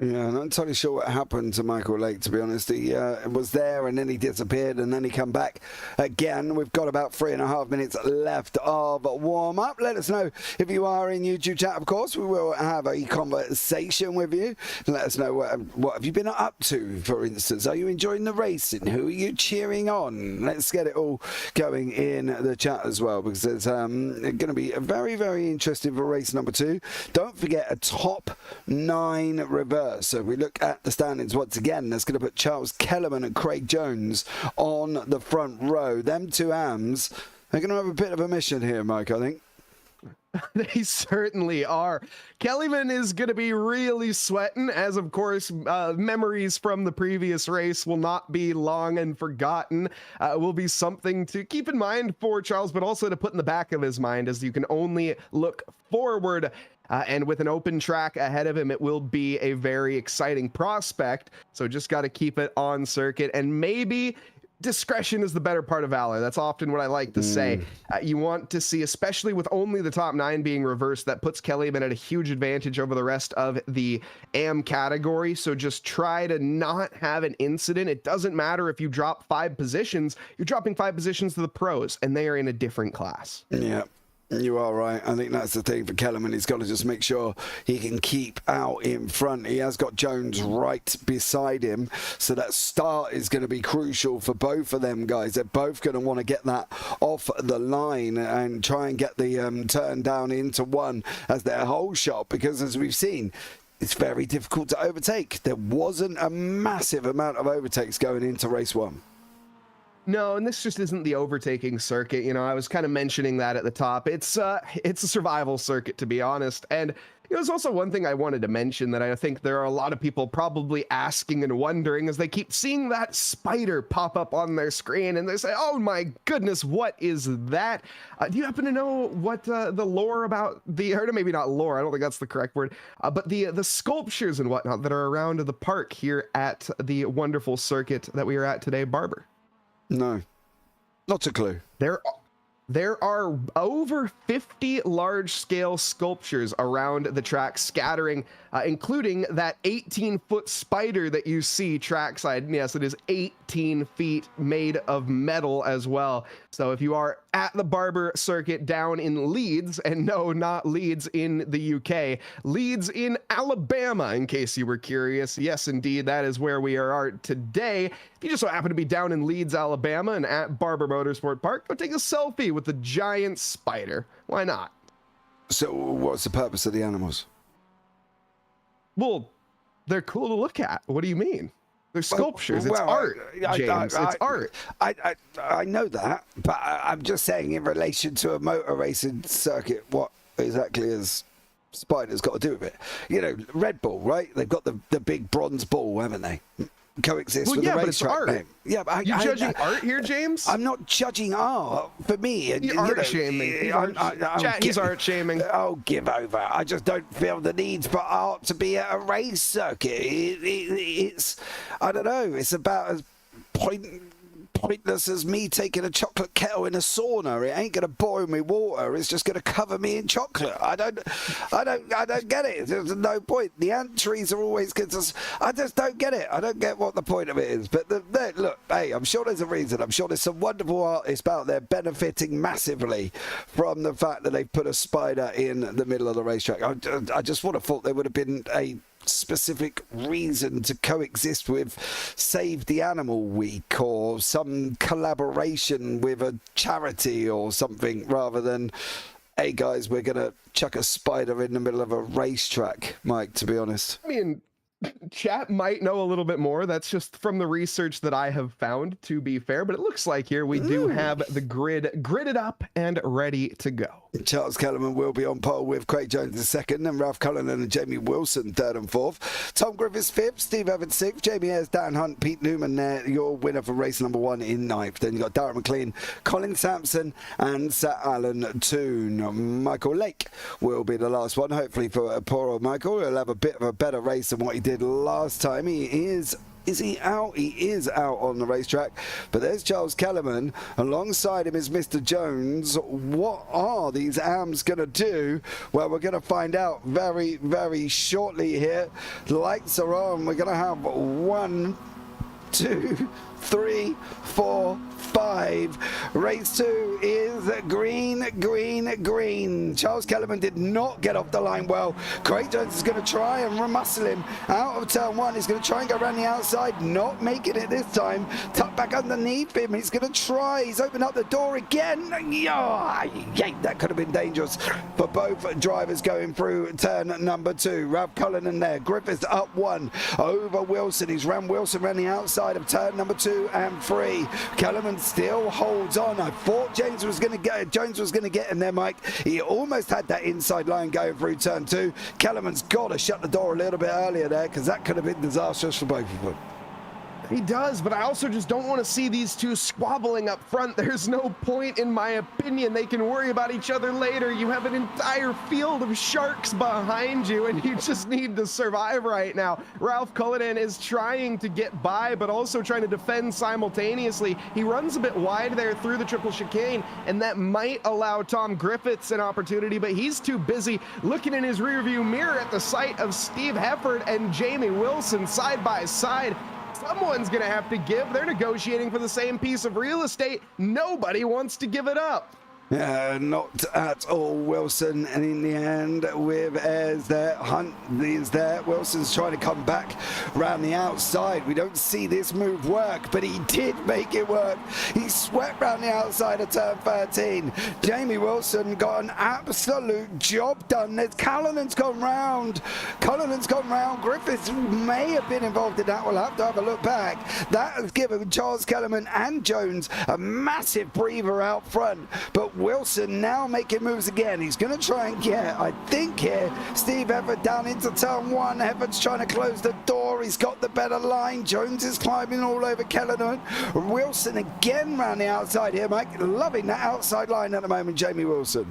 Yeah, I'm not entirely sure what happened to Michael Lake, to be honest. He was there and then he disappeared and then he come back again. We've got about 3.5 minutes left of warm-up. Let us know if you are in YouTube chat, of course. We will have a conversation with you. Let us know what have you been up to, for instance. Are you enjoying the racing? Who are you cheering on? Let's get it all going in the chat as well, because it's going to be very, very interesting for race number 2. Don't forget a top 9 reverse. So if we look at the standings once again, that's going to put Charles Kellerman and Craig Jones on the front row. Them two AMs are going to have a bit of a mission here, Mike, I think.
They certainly are. Kellyman is going to be really sweating, as of course memories from the previous race will not be long and forgotten. Will be something to keep in mind for Charles, but also to put in the back of his mind, as you can only look forward. And with an open track ahead of him, it will be a very exciting prospect. So just got to keep it on circuit, and maybe discretion is the better part of valor. That's often what I like to say. You want to see, especially with only the top 9 being reversed, that puts Kellyman at a huge advantage over the rest of the AM category. So just try to not have an incident. It doesn't matter if you drop 5 positions, you're dropping 5 positions to the pros, and they are in a different class.
Yeah. You are right. I think that's the thing for Kellerman. He's got to just make sure he can keep out in front. He has got Jones right beside him, so that start is going to be crucial for both of them guys. They're both going to want to get that off the line and try and get the turn down into 1 as their whole shot, because as we've seen, it's very difficult to overtake. There wasn't a massive amount of overtakes going into race 1.
No, and this just isn't the overtaking circuit. You know, I was kind of mentioning that at the top. It's a survival circuit, to be honest. And there's also one thing I wanted to mention that I think there are a lot of people probably asking and wondering, as they keep seeing that spider pop up on their screen and they say, oh my goodness, what is that? Do you happen to know what the lore about the, or maybe not lore, I don't think that's the correct word, but the sculptures and whatnot that are around the park here at the wonderful circuit that we are at today, Barber?
No, not a clue.
There are over 50 large-scale sculptures around the track, scattering, including that 18-foot spider that you see trackside. Yes, it is 18 feet, made of metal as well. So if you are at the Barber circuit down in Leeds, and no, not Leeds in the UK, Leeds in Alabama, in case you were curious. Yes, indeed, that is where we are today. If you just so happen to be down in Leeds, Alabama, and at Barber Motorsport Park, go take a selfie with the giant spider. Why not?
So what's the purpose of the animals?
Well, they're cool to look at. What do you mean? They're sculptures. It's art, James. It's art.
I know that, but I'm just saying in relation to a motor racing circuit, what exactly has spiders got to do with it? You know, Red Bull, right? They've got the big bronze ball, haven't they? Coexist with the racetrack name. Yeah, but
you judging art here, James?
I'm not judging art. For me,
art shaming. He's art shaming.
Oh, give over. I just don't feel the need for art to be at a race circuit. It's I don't know. It's about as pointless as me taking a chocolate kettle in a sauna. It ain't gonna boil me water. It's just gonna cover me in chocolate. I don't get it. There's no point. The ant trees are always good. I just don't get it. I don't get what the point of it is. But look, hey, I'm sure there's a reason. I'm sure there's some wonderful artists out there benefiting massively from the fact that they've put a spider in the middle of the racetrack. I just would have thought there would have been a specific reason to coexist with Save the Animal Week or some collaboration with a charity or something, rather than, hey guys, we're gonna chuck a spider in the middle of a racetrack, Mike, to be honest.
I mean, chat might know a little bit more. That's just from the research that I have found, to be fair, but it looks like here we do have the grid gridded up and ready to go.
Charles Kellerman will be on pole with Craig Jones in second, and Ralph Cullinan and Jamie Wilson third and fourth. Tom Griffiths fifth, Steve Evans sixth, Jamie Ayres, Dan Hunt, Pete Newman there, your winner for race number 1 in ninth. Then you got Darren McLean, Colin Sampson and Sir Alan Toon. Michael Lake will be the last one, hopefully for poor old Michael. He'll have a bit of a better race than what he did last time. He is he out? He is out on the racetrack. But there's Charles Kellerman. Alongside him is Mr. Jones. What are these AMs going to do? Well, we're going to find out very, very shortly here. The lights are on. We're going to have 1, 2, 3, 4, 5. Race 2 is green, green, green. Charles Kellerman did not get off the line well. Craig Jones is going to try and muscle him out of turn 1. He's going to try and go around the outside, not making it this time. Tuck back underneath him. He's going to try. He's opened up the door again. Yeah, that could have been dangerous for both drivers going through turn number 2. Ralph Cullinan there. Griffiths up 1 over Wilson. He's ran Wilson around the outside of turn number 2 and 3. Kellerman still holds on. I thought Jones was going to get him there, Mike. He almost had that inside line going through turn 2. Kellerman's got to shut the door a little bit earlier there, because that could have been disastrous for both of them.
He does, but I also just don't want to see these two squabbling up front. There's no point, in my opinion. They can worry about each other later. You have an entire field of sharks behind you, and you just need to survive right now. Ralph Cullinan is trying to get by, but also trying to defend simultaneously. He runs a bit wide there through the triple chicane, and that might allow Tom Griffiths an opportunity, but he's too busy looking in his rearview mirror at the sight of Steve Hefford and Jamie Wilson side by side. Someone's going to have to give. They're negotiating for the same piece of real estate. Nobody wants to give it up.
Not at all. Wilson, and in the end with Ayres there, Hunt is there. Wilson's trying to come back round the outside. We don't see this move work, but he did make it work. He swept round the outside of turn 13. Jamie Wilson got an absolute job done. There's Cullinan's gone round. Griffiths may have been involved in that. We'll have to have a look back. That has given Charles Kellerman and Jones a massive breather out front, but Wilson now making moves again. He's going to try and get, I think here, Steve Hefford down into turn 1. Hefford's trying to close the door. He's got the better line. Jones is climbing all over Kellerman. Wilson again round the outside here, Mike. Loving that outside line at the moment, Jamie Wilson.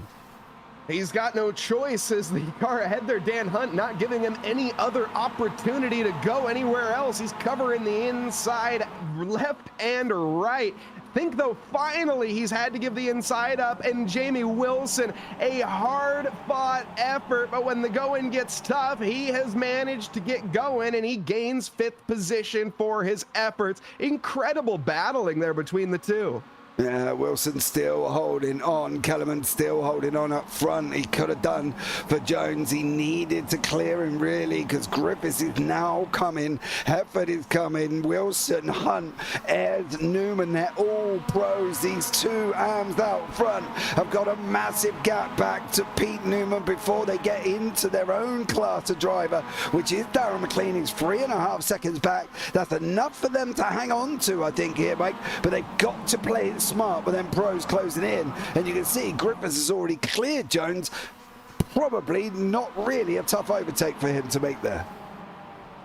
He's got no choice as the car ahead there, Dan Hunt, not giving him any other opportunity to go anywhere else. He's covering the inside, left and right. Think though, finally he's had to give the inside up, and Jamie Wilson, a hard fought effort, but when the going gets tough, he has managed to get going, and he gains 5th position for his efforts. Incredible battling there between the two.
Yeah, Wilson still holding on. Kellerman still holding on up front. He could have done for Jones. He needed to clear him, really, because Griffiths is now coming. Hefford is coming. Wilson, Hunt, Ayres, Newman, they're all pros. These two AMs out front have got a massive gap back to Pete Newman before they get into their own class of driver, which is Darren McLean. He's 3.5 seconds back. That's enough for them to hang on to, I think, here, Mike. But they've got to play it smart with them pros closing in, and you can see Griffiths has already cleared Jones. Probably not really a tough overtake for him to make there.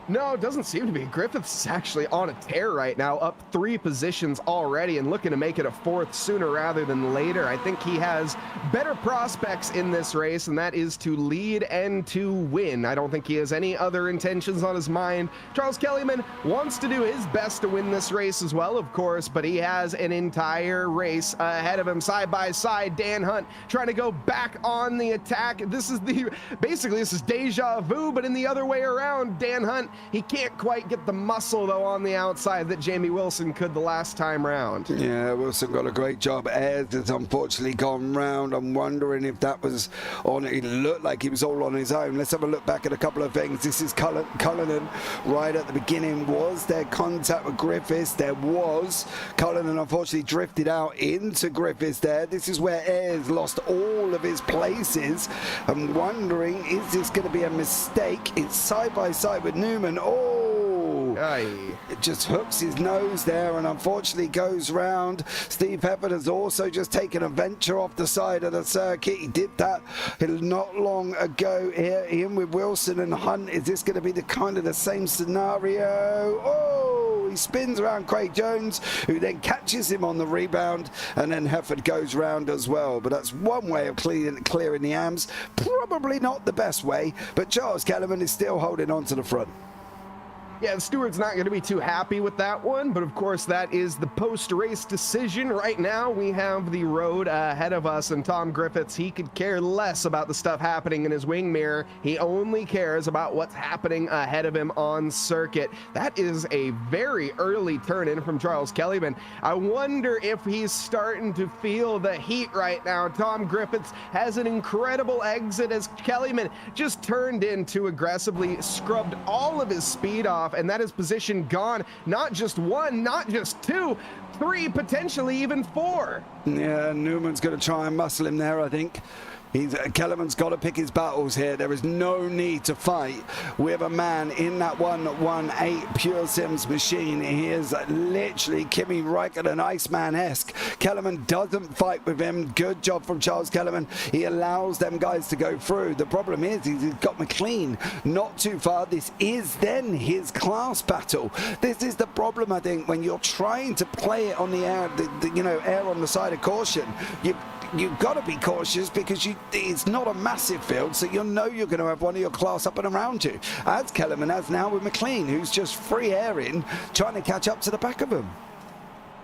No, it doesn't seem to be. Griffith's actually on a tear right now, up 3 positions already and looking to make it a 4th sooner rather than later. I think he has better prospects in this race, and that is to lead and to win. I don't think he has any other intentions on his mind. Charles Kellyman wants to do his best to win this race as well, of course, but he has an entire race ahead of him. Side by side, Dan Hunt trying to go back on the attack. This is basically this is deja vu, but in the other way around. Dan Hunt, he can't quite get the muscle, though, on the outside that Jamie Wilson could the last time round.
Yeah, Wilson got a great job. Ayres has unfortunately gone round. I'm wondering if that was on, it looked like he was all on his own. Let's have a look back at a couple of things. This is Cullinan right at the beginning. Was there contact with Griffiths? There was. Cullinan unfortunately drifted out into Griffiths there. This is where Ayres lost all of his places. I'm wondering, is this going to be a mistake? It's side by side with Newman. Oh, it just hooks his nose there and unfortunately goes round. Steve Pepper has also just taken a venture off the side of the circuit. He did that not long ago here in with Wilson and Hunt. Is this going to be the kind of the same scenario? Oh, he spins around Craig Jones, who then catches him on the rebound, and then Hefford goes round as well. But that's one way of clearing the AMs. Probably not the best way, but Charles Kellerman is still holding on to the front.
Yeah, the steward's not going to be too happy with that one, but of course that is the post-race decision. Right now we have the road ahead of us, and Tom Griffiths, he could care less about the stuff happening in his wing mirror. He only cares about what's happening ahead of him on circuit. That is a very early turn in from Charles Kellyman. I wonder if he's starting to feel the heat right now. Tom Griffiths has an incredible exit as Kellyman just turned in too aggressively, scrubbed all of his speed off, and that is position gone. Not just 1, not just 2, 3, potentially even 4.
Yeah, Newman's going to try and muscle him there, I think. Kellerman's got to pick his battles here. There is no need to fight with a man in that 118 Pure Sims machine. He is literally Kimi Räikkönen Iceman-esque. Kellerman doesn't fight with him. Good job from Charles Kellerman. He allows them guys to go through. The problem is he's got McLean not too far. This is then his class battle. This is the problem, I think, when you're trying to play it on the air, air on the side of caution. You've got to be cautious because it's not a massive field, so you know you're going to have one of your class up and around you, as Kellerman has now with McLean, who's just free airing, trying to catch up to the back of him.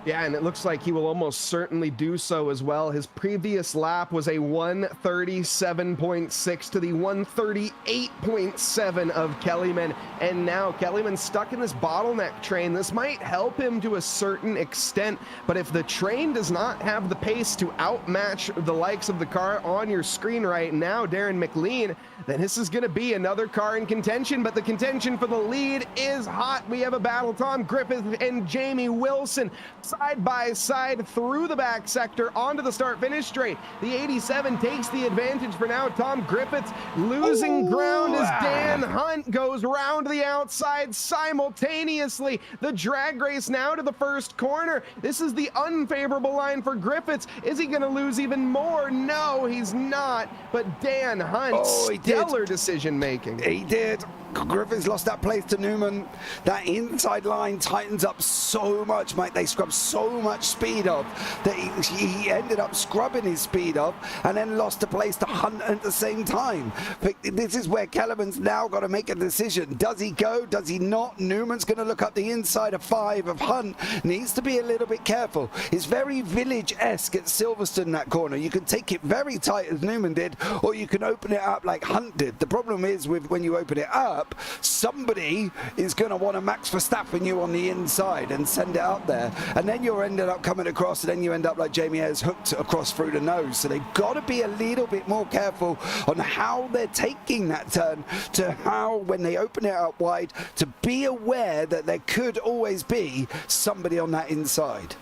Yeah, and it looks like he will almost certainly do so as well. His previous lap was a 137.6 to the 138.7 of Kellyman, and now Kellyman's stuck in this bottleneck train. This might help him to a certain extent, but if the train does not have the pace to outmatch the likes of the car on your screen right now, Darren McLean, then this is going to be another car in contention, but the contention for the lead is hot. We have a battle. Tom Griffith and Jamie Wilson side by side through the back sector onto the start-finish straight. The 87 takes the advantage for now. Tom Griffiths losing ground as Dan Hunt goes round the outside simultaneously. The drag race now to the first corner. This is the unfavorable line for Griffiths. Is he going to lose even more? No, he's not. But Dan Hunt, stellar decision making.
He did. Griffiths lost that place to Newman. That inside line tightens up so much, Mike. They scrub so much speed up that he ended up scrubbing his speed up and then lost a place to Hunt at the same time. But this is where Kellerman's now got to make a decision. Does he go? Does he not? Newman's going to look up the inside of 5 of Hunt. Needs to be a little bit careful. It's very Village-esque at Silverstone, that corner. You can take it very tight as Newman did, or you can open it up like Hunt did. The problem is when you open it up, somebody is going to want to Max Verstappen you on the inside and send it up there, and then you're ended up coming across, and then you end up like Jamie Ayres hooked across through the nose. So they've got to be a little bit more careful on how they're taking that turn, to how when they open it up wide, to be aware that there could always be somebody on that inside.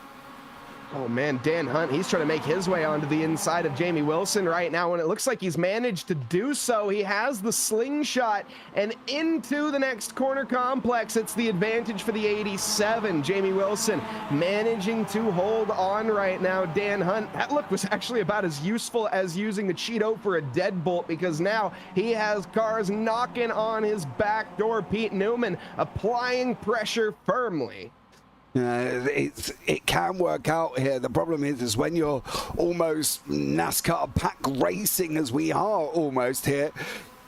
Oh man, Dan Hunt, he's trying to make his way onto the inside of Jamie Wilson right now, and it looks like he's managed to do so. He has the slingshot, and into the next corner complex. It's the advantage for the 87. Jamie Wilson managing to hold on right now. Dan Hunt, that look was actually about as useful as using the Cheeto for a deadbolt, because now he has cars knocking on his back door. Pete Newman applying pressure firmly.
It can work out here. The problem is when you're almost NASCAR pack racing, as we are almost here,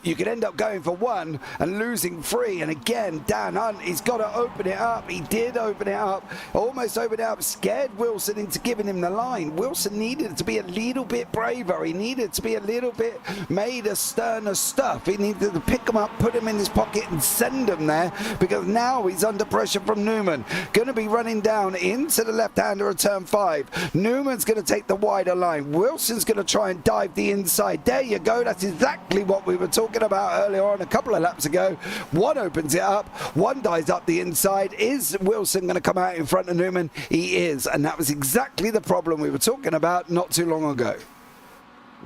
you could end up going for one and losing three. And again, Dan Hunt, he's got to open it up. He did open it up, almost opened it up, scared Wilson into giving him the line. Wilson needed to be a little bit braver. He needed to be a little bit made of sterner stuff. He needed to pick him up, put him in his pocket and send him there, because now he's under pressure from Newman. Going to be running down into the left-hander of turn 5. Newman's going to take the wider line. Wilson's going to try and dive the inside. There you go. That's exactly what we were talking about earlier on a couple of laps ago. One opens it up, one dives up the inside. Is Wilson going to come out in front of Newman? He is, and that was exactly the problem we were talking about not too long ago.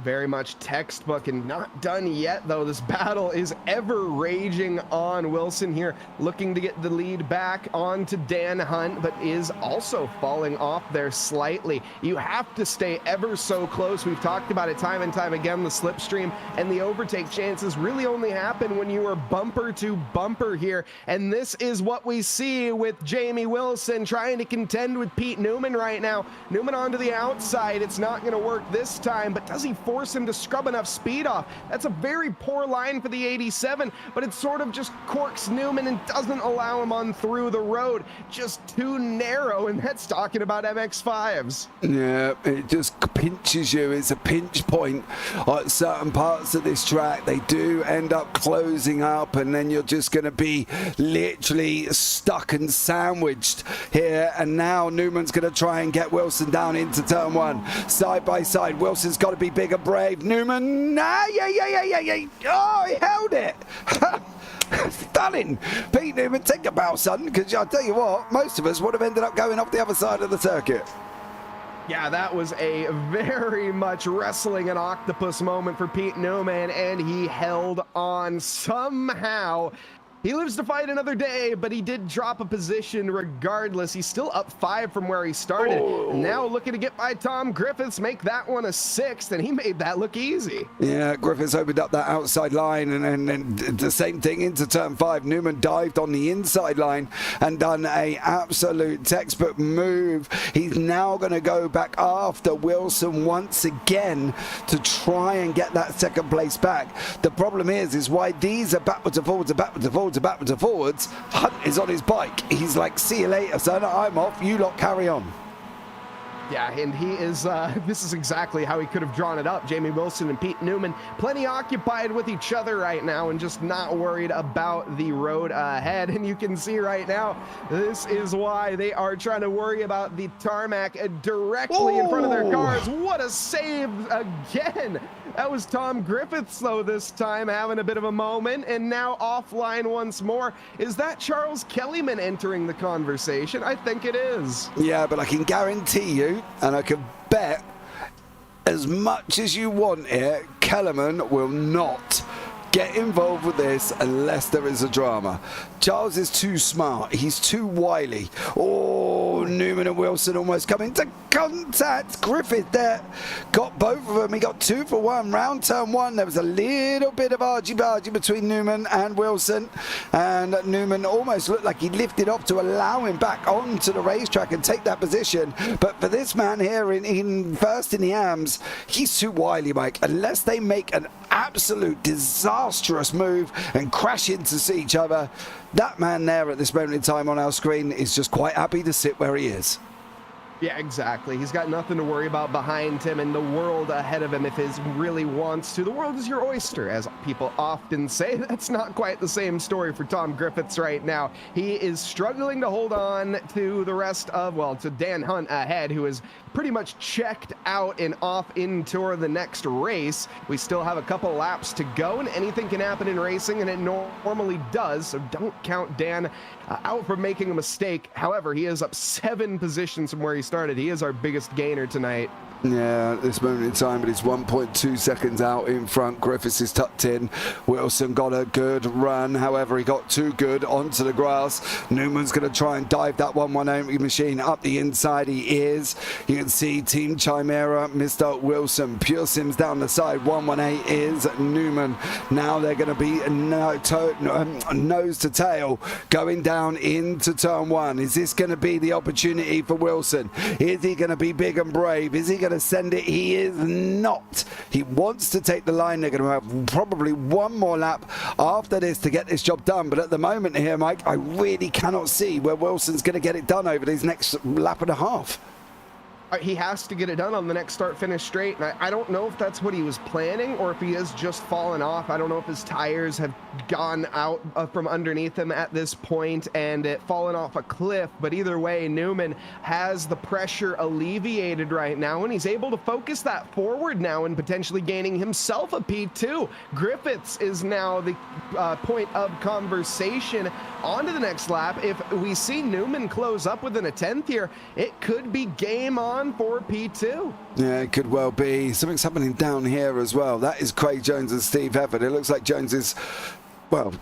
Very much textbook, and not done yet though. This battle is ever raging on. Wilson here looking to get the lead back onto Dan Hunt, but is also falling off there slightly. You have to stay ever so close. We've talked about it time and time again. The slipstream and the overtake chances really only happen when you are bumper to bumper here, and this is what we see with Jamie Wilson trying to contend with Pete Newman right now. Newman onto the outside. It's not going to work this time, but does he force him to scrub enough speed off? That's a very poor line for the 87, but it sort of just corks Newman and doesn't allow him on through the road. Just too narrow, and that's talking about MX5s.
Yeah, it just pinches you. It's a pinch point on certain parts of this track. They do end up closing up, and then you're just going to be literally stuck and sandwiched here. And now Newman's going to try and get Wilson down into turn 1. Side by side, Wilson's got to be big and brave. Newman, yeah. Oh, he held it. Stunning. Pete Newman, take a bow, son, because I'll tell you what, most of us would have ended up going off the other side of the circuit.
Yeah, that was a very much wrestling an octopus moment for Pete Newman, and he held on somehow. He lives to fight another day, but he did drop a position regardless. He's still up 5 from where he started. And now looking to get by Tom Griffiths, make that one a 6th, and he made that look easy.
Yeah, Griffiths opened up that outside line, and the same thing into turn 5. Newman dived on the inside line and done a absolute textbook move. He's now going to go back after Wilson once again to try and get that second place back. The problem is why these are backwards and forwards and backwards and forwards and backwards and forwards. Hunt is on his bike. He's like, see you later, son. I'm off. You lot carry on.
Yeah, and he is, this is exactly how he could have drawn it up. Jamie Wilson and Pete Newman plenty occupied with each other right now and just not worried about the road ahead. And you can see right now, this is why they are trying to worry about the tarmac directly in front of their cars. What a save again. That was Tom Griffiths, though, this time having a bit of a moment, and now offline once more. Is that Charles Kellyman entering the conversation? I think it is.
Yeah, but I can guarantee you, and I can bet as much as you want here, Kellerman will not get involved with this unless there is a drama. Charles is too smart. He's too wily. Oh, Newman and Wilson almost come into contact. Griffith there got both of them. He got 2 for 1. Round turn 1, there was a little bit of argy-bargy between Newman and Wilson, and Newman almost looked like he lifted up to allow him back onto the racetrack and take that position. But for this man here in first in the AMs, he's too wily, Mike. Unless they make an absolute disastrous move and crash into each other, that man there at this moment in time on our screen is just quite happy to sit where he is.
Yeah, exactly. He's got nothing to worry about behind him and the world ahead of him if he really wants to. The world is your oyster, as people often say. That's not quite the same story for Tom Griffiths right now. He is struggling to hold on to the rest of, well, to Dan Hunt ahead, who is pretty much checked out and off into the next race. We still have a couple laps to go, and anything can happen in racing, and it normally does, so don't count Dan out for making a mistake. However, he is up 7 positions from where he started. started. He is our biggest gainer tonight.
Yeah, at this moment in time, but he's 1.2 seconds out in front. Griffiths is tucked in. Wilson got a good run. However, he got too good onto the grass. Newman's going to try and dive that 118 machine up the inside. He is. You can see Team Chimera, Mr. Wilson. Pure Sims down the side. 118 is Newman. Now they're going to be nose to tail going down into turn one. Is this going to be the opportunity for Wilson? Is he going to be big and brave? Is he going to send it? He is not. He wants to take the line. They're going to have probably one more lap after this to get this job done, but at the moment here, Mike, I really cannot see where Wilson's going to get it done over these next lap and a half.
He has to get it done on the next start-finish straight, and I don't know if that's what he was planning or if he has just fallen off. I don't know if his tires have gone out from underneath him at this point and it fallen off a cliff, but either way, Newman has the pressure alleviated right now, and he's able to focus that forward now and potentially gaining himself a P2. Griffiths is now the point of conversation on to the next lap. If we see Newman close up within a 10th here, it could be game on for P2.
Yeah, it could well be. Something's happening down here as well. That is Craig Jones and Steve Hefford. It looks like Jones is, well,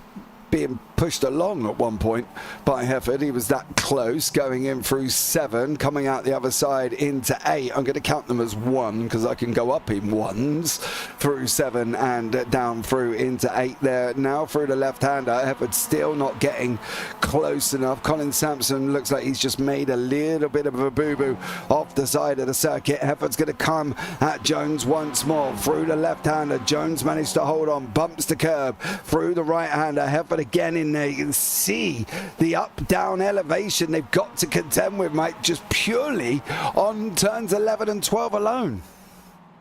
being pushed along at one point by Hefford. He was that close, going in through 7, coming out the other side into 8. I'm going to count them as 1 because I can go up in 1s through 7 and down through into 8 there. Now through the left-hander, Hefford still not getting close enough. Colin Sampson looks like he's just made a little bit of a boo-boo off the side of the circuit. Hefford's going to come at Jones once more through the left-hander. Jones managed to hold on, bumps the curb through the right-hander. Hefford again in there. You can see the up-down elevation they've got to contend with, Mike, just purely on turns 11 and 12 alone.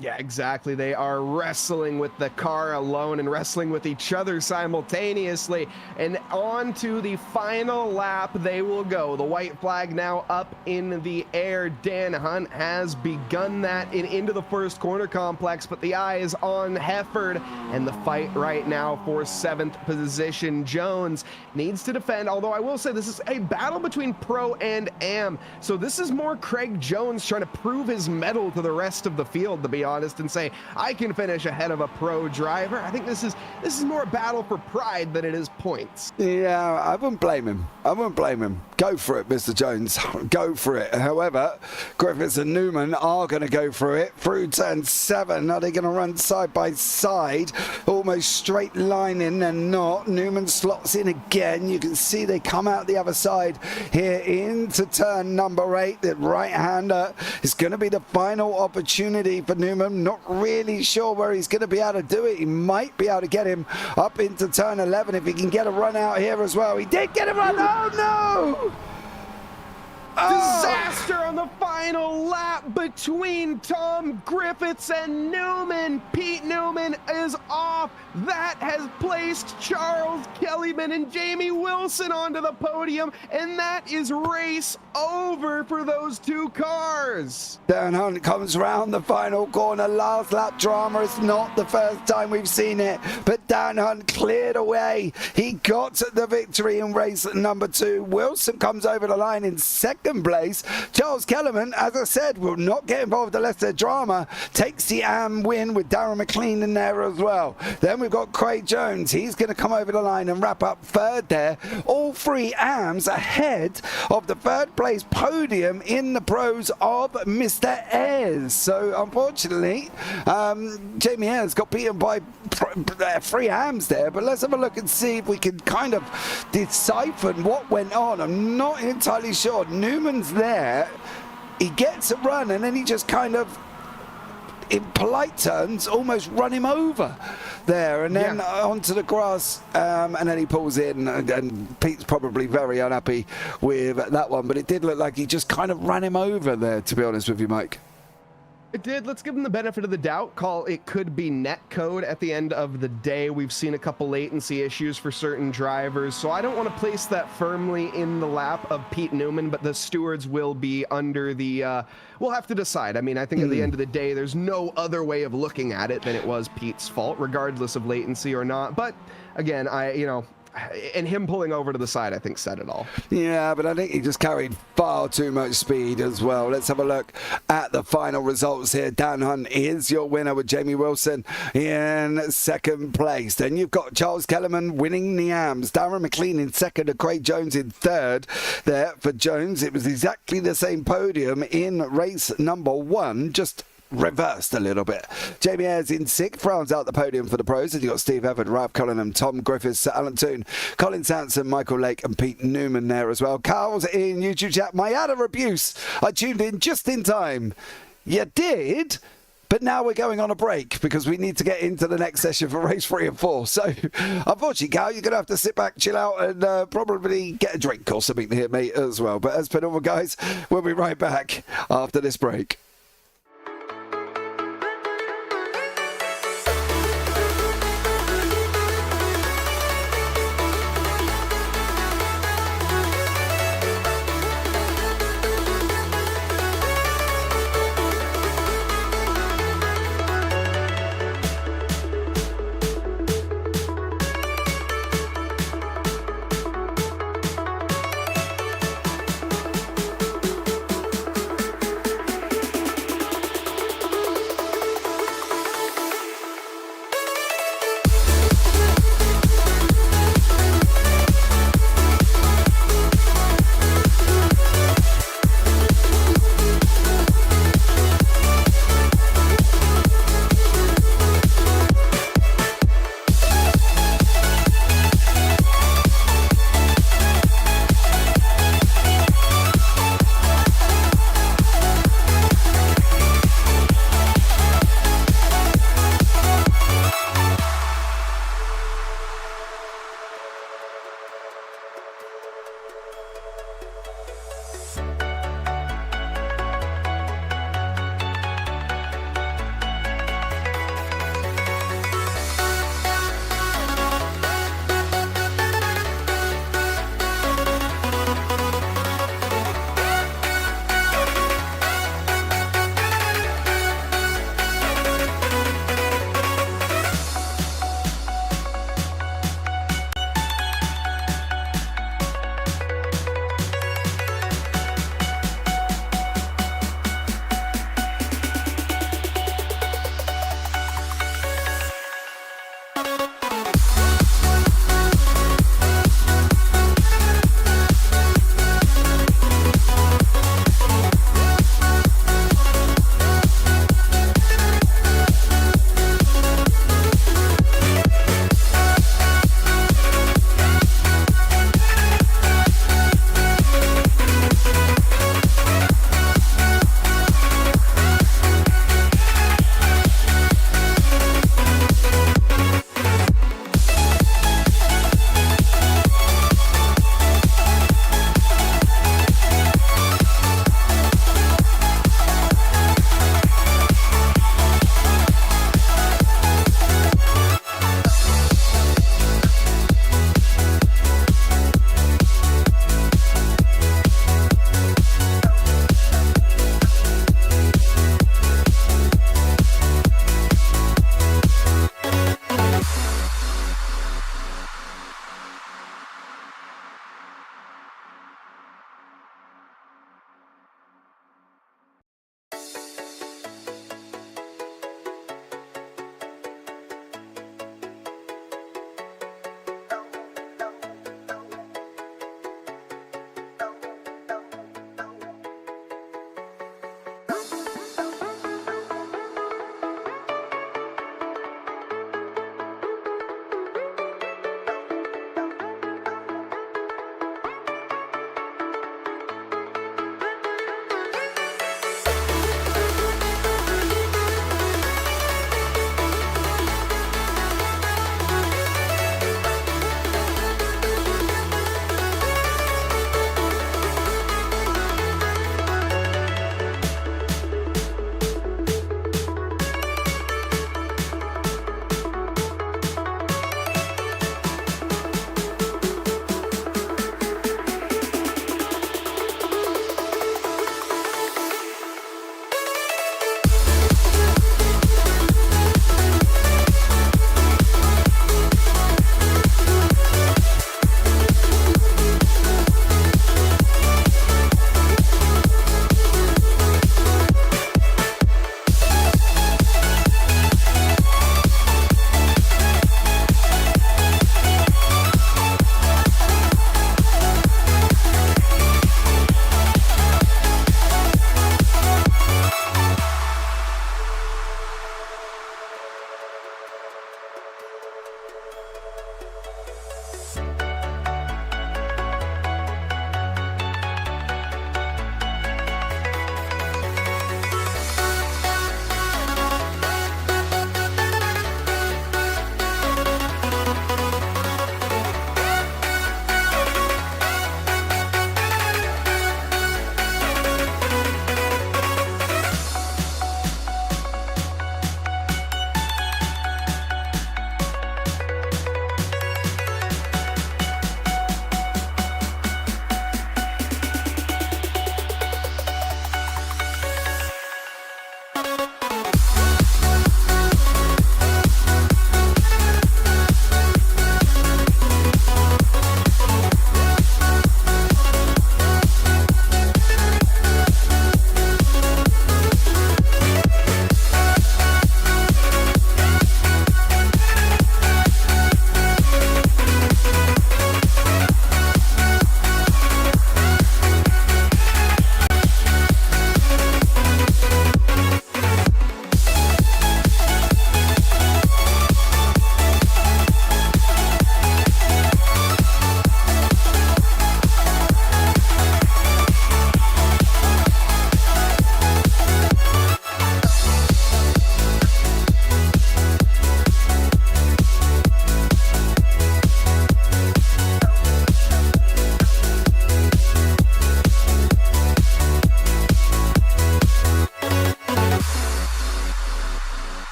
Yeah, exactly. They are wrestling with the car alone and wrestling with each other simultaneously. And on to the final lap they will go. The white flag now up in the air. Dan Hunt has begun that into the first corner complex, but the eye is on Hefford and the fight right now for 7th position. Jones needs to defend, although I will say this is a battle between Pro and Am. So this is more Craig Jones trying to prove his mettle to the rest of the field, to be honest, and say I can finish ahead of a pro driver. I think this is more a battle for pride than it is points.
Yeah, I wouldn't blame him. I wouldn't blame him. Go for it, Mr. Jones. Go for it. However, Griffiths and Newman are going to go for it through turn 7. Are they going to run side by side, almost straight line in? They're not. Newman slots in again. You can see they come out the other side here into turn number 8. The right-hander is going to be the final opportunity for Newman. Not really sure where he's going to be able to do it. He might be able to get him up into turn 11 if he can get a run out here as well. He did get a run. Oh, no!
Disaster on the final lap between Tom Griffiths and Newman. Pete Newman is off. That has placed Charles Kellyman and Jamie Wilson onto the podium, and that is race over for those two cars.
Dan Hunt comes round the final corner. Last lap drama. It's not the first time we've seen it, but Dan Hunt cleared away. He got the victory in race number 2. Wilson comes over the line in 2nd place. Charles Kellerman, as I said, will not get involved unless there's drama. Takes the AM win with Darren McLean in there as well. Then we've got Craig Jones. He's going to come over the line and wrap up 3rd there. All 3 AMs ahead of the 3rd place podium in the pros of Mr. Ayres. So unfortunately, Jamie Ayres got beaten by 3 AMs there, but let's have a look and see if we can kind of decipher what went on. I'm not entirely sure. Newman's there, he gets a run, and then he just kind of, in polite terms, almost run him over there, and then onto the grass, and then he pulls in, and Pete's probably very unhappy with that one, but it did look like he just kind of ran him over there, to be honest with you, Mike.
It did. Let's give him the benefit of the doubt. Call it could be net code at the end of the day. We've seen a couple latency issues for certain drivers, so I don't want to place that firmly in the lap of Pete Newman, but the stewards will be under the, we'll have to decide. I mean, I think at the end of the day, there's no other way of looking at it than it was Pete's fault, regardless of latency or not. But again, and him pulling over to the side, I think, said it all.
Yeah, but I think he just carried far too much speed as well. Let's have a look at the final results here. Dan Hunt is your winner with Jamie Wilson in second place. Then you've got Charles Kellerman winning the AMS, Darren McLean in second, and Craig Jones in third. There for Jones, it was exactly the same podium in race number 1, just reversed a little bit. Jamie Ayres in 6th, rounds out the podium for the pros. And you've got Steve Everett, Ralph Cullenham, Tom Griffiths, Alan Toon, Colin Sanson, Michael Lake and Pete Newman there as well. Carl's in YouTube chat. My utter abuse. I tuned in just in time. You did? But now we're going on a break because we need to get into the next session for race 3 and 4. So, unfortunately, Cal, you're going to have to sit back, chill out, and probably get a drink or something here, mate, as well. But as per normal, guys, we'll be right back after this break.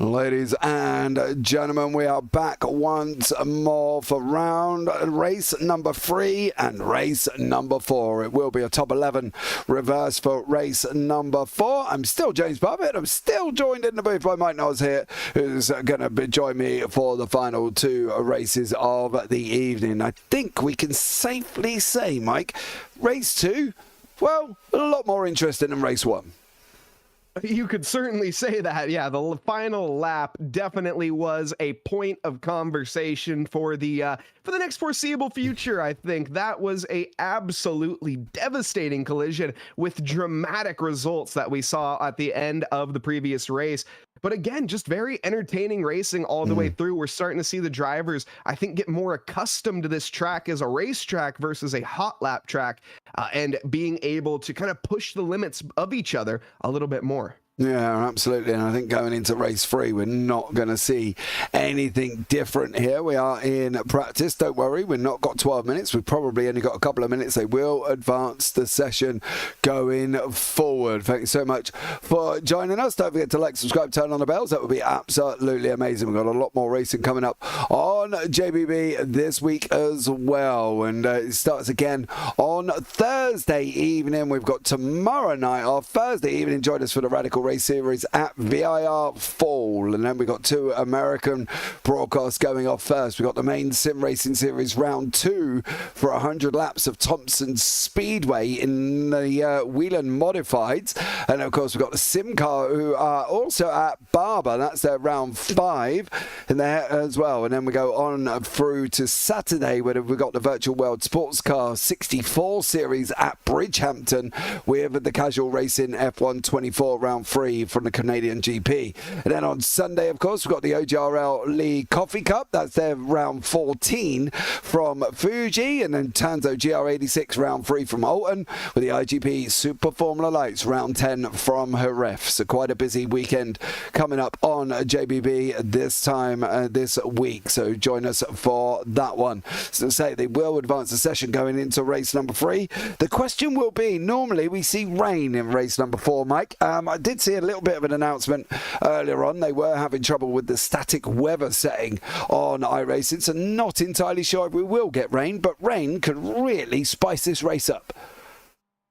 Ladies and gentlemen, we are back once more for race number 3 and race number 4. It will be a top 11 reverse for race number 4. I'm still James Parfitt. I'm still joined in the booth by Mike Nause here, who's going to join me for the final 2 races of the evening. I think we can safely say, Mike, race 2, well, a lot more interesting than race 1.
You could certainly say that. Yeah, the final lap definitely was a point of conversation for the next foreseeable future. I think that was a absolutely devastating collision with dramatic results that we saw at the end of the previous race. But again, just very entertaining racing all the way through. We're starting to see the drivers, I think, get more accustomed to this track as a racetrack versus a hot lap track, and being able to kind of push the limits of each other a little bit more.
Yeah, absolutely. And I think going into race 3, we're not going to see anything different here. We are in practice. Don't worry, we've not got 12 minutes. We've probably only got a couple of minutes. They will advance the session going forward. Thank you so much for joining us. Don't forget to like, subscribe, turn on the bells. That would be absolutely amazing. We've got a lot more racing coming up on JPB this week as well. And it starts again on Thursday evening. We've got tomorrow night, or Thursday evening. Join us for the Radical Race Series at VIR Fall, and then we got 2 American broadcasts going off first. We got the main sim racing series round 2 for 100 laps of Thompson Speedway in the Whelan Modifieds, and of course we've got the sim car who are also at Barber. That's their round 5 in there as well. And then we go on through to Saturday where we've got the Virtual World Sports Car 64 series at Bridgehampton with the casual racing F1 24 round 3 from the Canadian GP. And then on Sunday, of course, we've got the OGRL Lee Coffee Cup. That's their round 14 from Fuji. And then Tanzo GR86 round 3 from Alton with the IGP Super Formula Lights round 10 from Jerez. So quite a busy weekend coming up on JBB this time this week. So join us for that one. So say they will advance the session going into race number 3. The question will be, normally we see rain in race number 4, Mike. I did see a little bit of an announcement earlier on. They were having trouble with the static weather setting on iRacing, so not entirely sure if we will get rain, but rain could really spice this race up.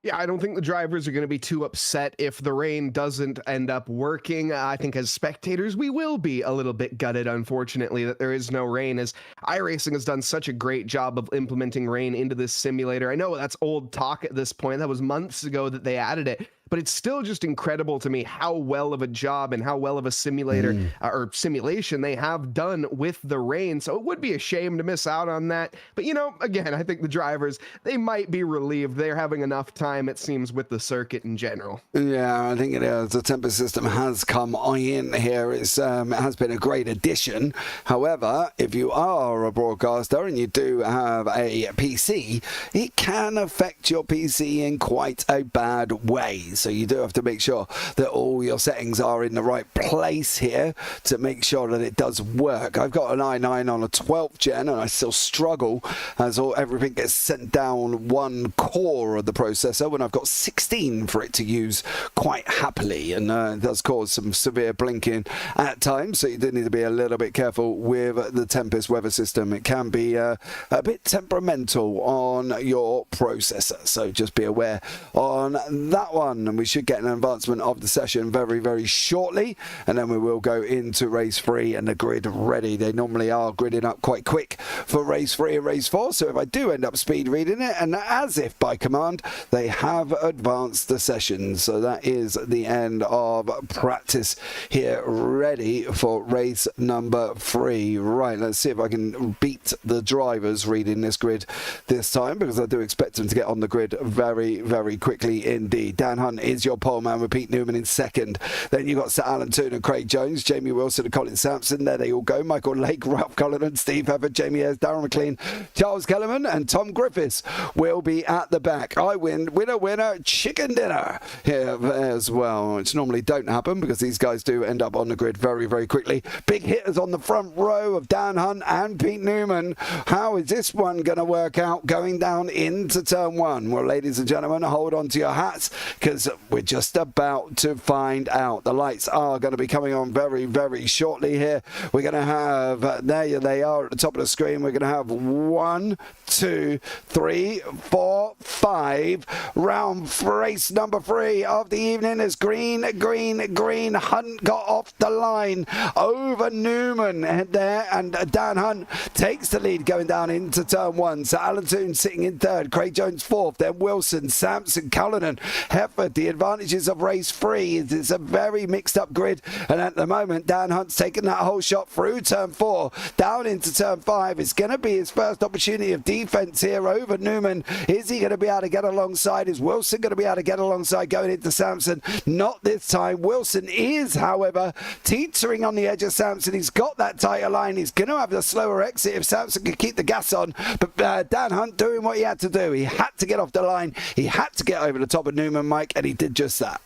Yeah, I don't think the drivers are going to be too upset if the rain doesn't end up working. I think as spectators, we will be a little bit gutted, unfortunately, that there is no rain, as iRacing has done such a great job of implementing rain into this simulator. I know that's old talk at this point. That was months ago that they added it. But it's still just incredible to me how well of a job and how well of a simulator or simulation they have done with the rain. So it would be a shame to miss out on that. But, you know, again, I think the drivers, they might be relieved. They're having enough time, it seems, with the circuit in general. Yeah,
I think it is. The temper system has come in here. It has been a great addition. However, if you are a broadcaster and you do have a PC, it can affect your PC in quite a bad way. So you do have to make sure that all your settings are in the right place here to make sure that it does work. I've got an i9 on a 12th gen and I still struggle as everything gets sent down one core of the processor when I've got 16 for it to use quite happily, and it does cause some severe blinking at times, so you do need to be a little bit careful with the Tempest weather system. It can be a bit temperamental on your processor, so just be aware on that one. And we should get an advancement of the session very, very shortly, and then we will go into race 3 and the grid ready. They normally are gridding up quite quick for race 3 and race 4, so if I do end up speed reading it, and as if by command, they have advanced the session. So that is the end of practice here, ready for race number 3. Right, let's see if I can beat the drivers reading this grid this time, because I do expect them to get on the grid very, very quickly indeed. Dan Hunt is your pole man with Pete Newman in second. Then you've got Sir Alan Toon and Craig Jones, Jamie Wilson and Colin Sampson. There they all go. Michael Lake, Ralph Cullinan, Steve Heather, Jamie Ayres, Darren McLean, Charles Kellerman and Tom Griffiths will be at the back. Winner, chicken dinner here as well, which normally don't happen because these guys do end up on the grid very, very quickly. Big hitters on the front row of Dan Hunt and Pete Newman. How is this one going to work out going down into turn 1? Well, ladies and gentlemen, hold on to your hats, because is? We're just about to find out. The lights are going to be coming on very, very shortly here. We're going to have, there they are at the top of the screen. We're going to have 1, 2, 3, 4, 5. Round race number 3 of the evening is green. Hunt got off the line over Newman there, and Dan Hunt takes the lead going down into turn 1. So Alan Toon sitting in 3rd, Craig Jones 4th, then Wilson, Sampson, Cullinan, Hefford. The advantages of race 3 is it's a very mixed up grid, and at the moment Dan Hunt's taken that whole shot through turn 4 down into turn 5. It's going to be his first opportunity of defense here over Newman. Is he going to be able to get alongside? Is Wilson going to be able to get alongside going into Sampson? Not this time. Wilson is, however, teetering on the edge of Sampson. He's got that tighter line. He's going to have a slower exit if Sampson can keep the gas on. But Dan Hunt doing what he had to do. He had to get off the line. He had to get over the top of Newman, Mike, and he did just that.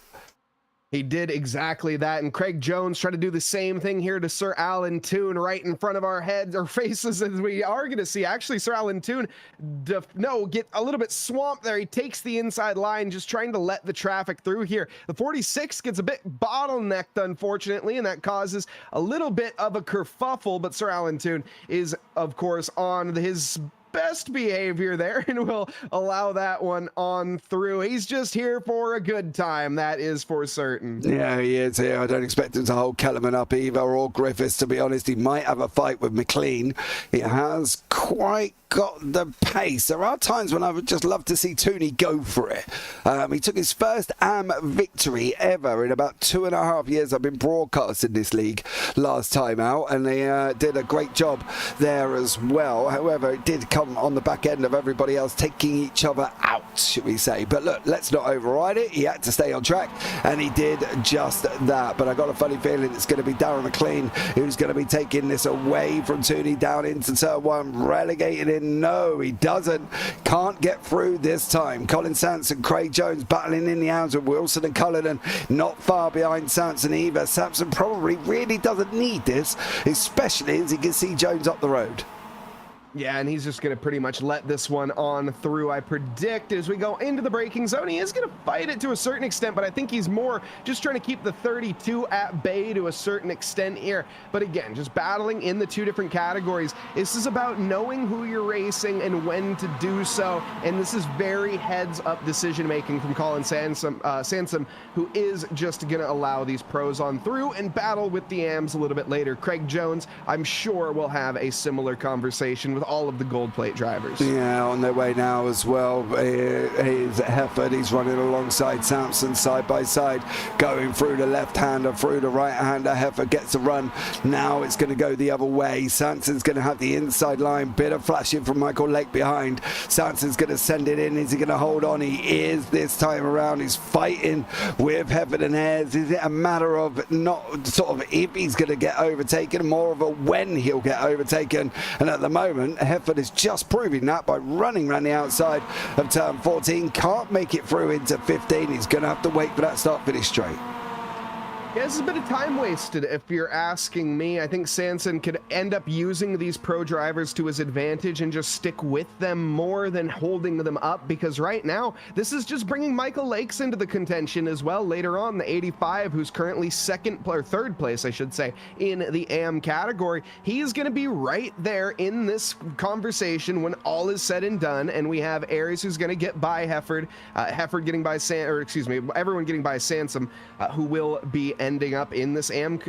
He did exactly that, and Craig Jones tried to do the same thing here to Sir Alan Toon right in front of our heads or faces, as we are going to see. Actually, Sir Alan Toon, get a little bit swamped there. He takes the inside line, just trying to let the traffic through here. The 46 gets a bit bottlenecked, unfortunately, and that causes a little bit of a kerfuffle, but Sir Alan Toon is, of course, on his best behavior there and will allow that one on through. He's just here for a good time, that is for certain.
Yeah, he is here. I don't expect him to hold Kellerman up either, or Griffiths, to be honest. He might have a fight with McLean. He has quite got the pace. There are times when I would just love to see Tooney go for it. He took his first AM victory ever in about 2.5 years I've been broadcasting this league last time out, and they did a great job there as well. However, it did come on the back end of everybody else taking each other out, should we say. But look, let's not override it. He had to stay on track, and he did just that. But I got a funny feeling it's going to be Darren McLean who's going to be taking this away from Tooney down into turn 1, relegated in. No, he doesn't. Can't get through this time. Colin Sampson, Craig Jones battling in the arms with Wilson and Cullinan, not far behind Sampson either. Sampson probably really doesn't need this, especially as he can see Jones up the road.
Yeah, and he's just going to pretty much let this one on through. I predict as we go into the braking zone, he is going to fight it to a certain extent, but I think he's more just trying to keep the 32 at bay to a certain extent here. But again, just battling in the 2 different categories. This is about knowing who you're racing and when to do so, and this is very heads-up decision-making from Colin Sansom, who is just going to allow these pros on through and battle with the AMs a little bit later. Craig Jones, I'm sure, will have a similar conversation with all of the gold plate drivers.
Yeah, on their way now as well. He's Hefford. He's running alongside Sampson side by side, going through the left-hander, through the right-hander. Hefford gets a run. Now it's going to go the other way. Sampson's going to have the inside line. Bit of flashing from Michael Lake behind. Sampson's going to send it in. Is he going to hold on? He is this time around. He's fighting with Hefford and Ayres. Is it a matter of not sort of if he's going to get overtaken, more of a when he'll get overtaken? And at the moment, Hefford is just proving that by running around the outside of turn 14. Can't make it through into 15. He's going to have to wait for that start-finish straight.
Yeah, this is a bit of time wasted if you're asking me. I think Sanson could end up using these pro drivers to his advantage and just stick with them more than holding them up, because right now this is just bringing Michael Lakes into the contention as well later on, the 85, who's currently third place, I should say, in the AM category. He is going to be right there in this conversation when all is said and done, and we have Ayres who's going to get by Hefford, getting by everyone getting by Sansom, who will be ending up in this AM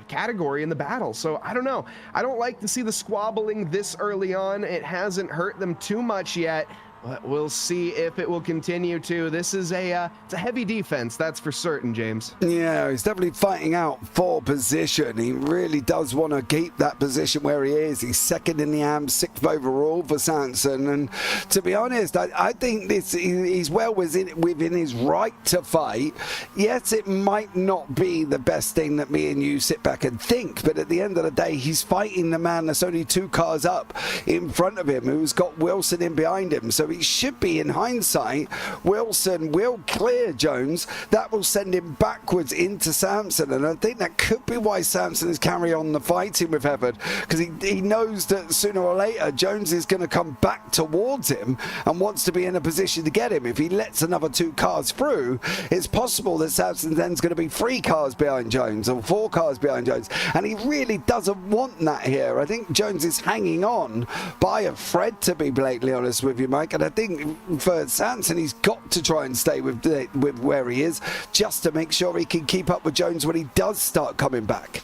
category in the battle. So I don't know. I don't like to see the squabbling this early on. It hasn't hurt them too much yet, but we'll see if it will continue to. This is it's a heavy defense, that's for certain, James.
Yeah, he's definitely fighting out for position. He really does want to keep that position where he is. He's second in the AM, 6th overall for Sanson. And to be honest, I think he's well within his right to fight. Yes, it might not be the best thing that me and you sit back and think, but at the end of the day, he's fighting the man that's only 2 cars up in front of him, who's got Wilson in behind him. So it should be, in hindsight, Wilson will clear Jones. That will send him backwards into Samson, and I think that could be why Samson is carrying on the fighting with Hefford, because he knows that sooner or later Jones is going to come back towards him and wants to be in a position to get him. If he lets another 2 cars through, it's possible that Samson then's going to be 3 cars behind Jones or 4 cars behind Jones, and he really doesn't want that here. I think Jones is hanging on by a thread, to be blatantly honest with you, Mike, and I think for Samson, he's got to try and stay with where he is, just to make sure he can keep up with Jones when he does start coming back.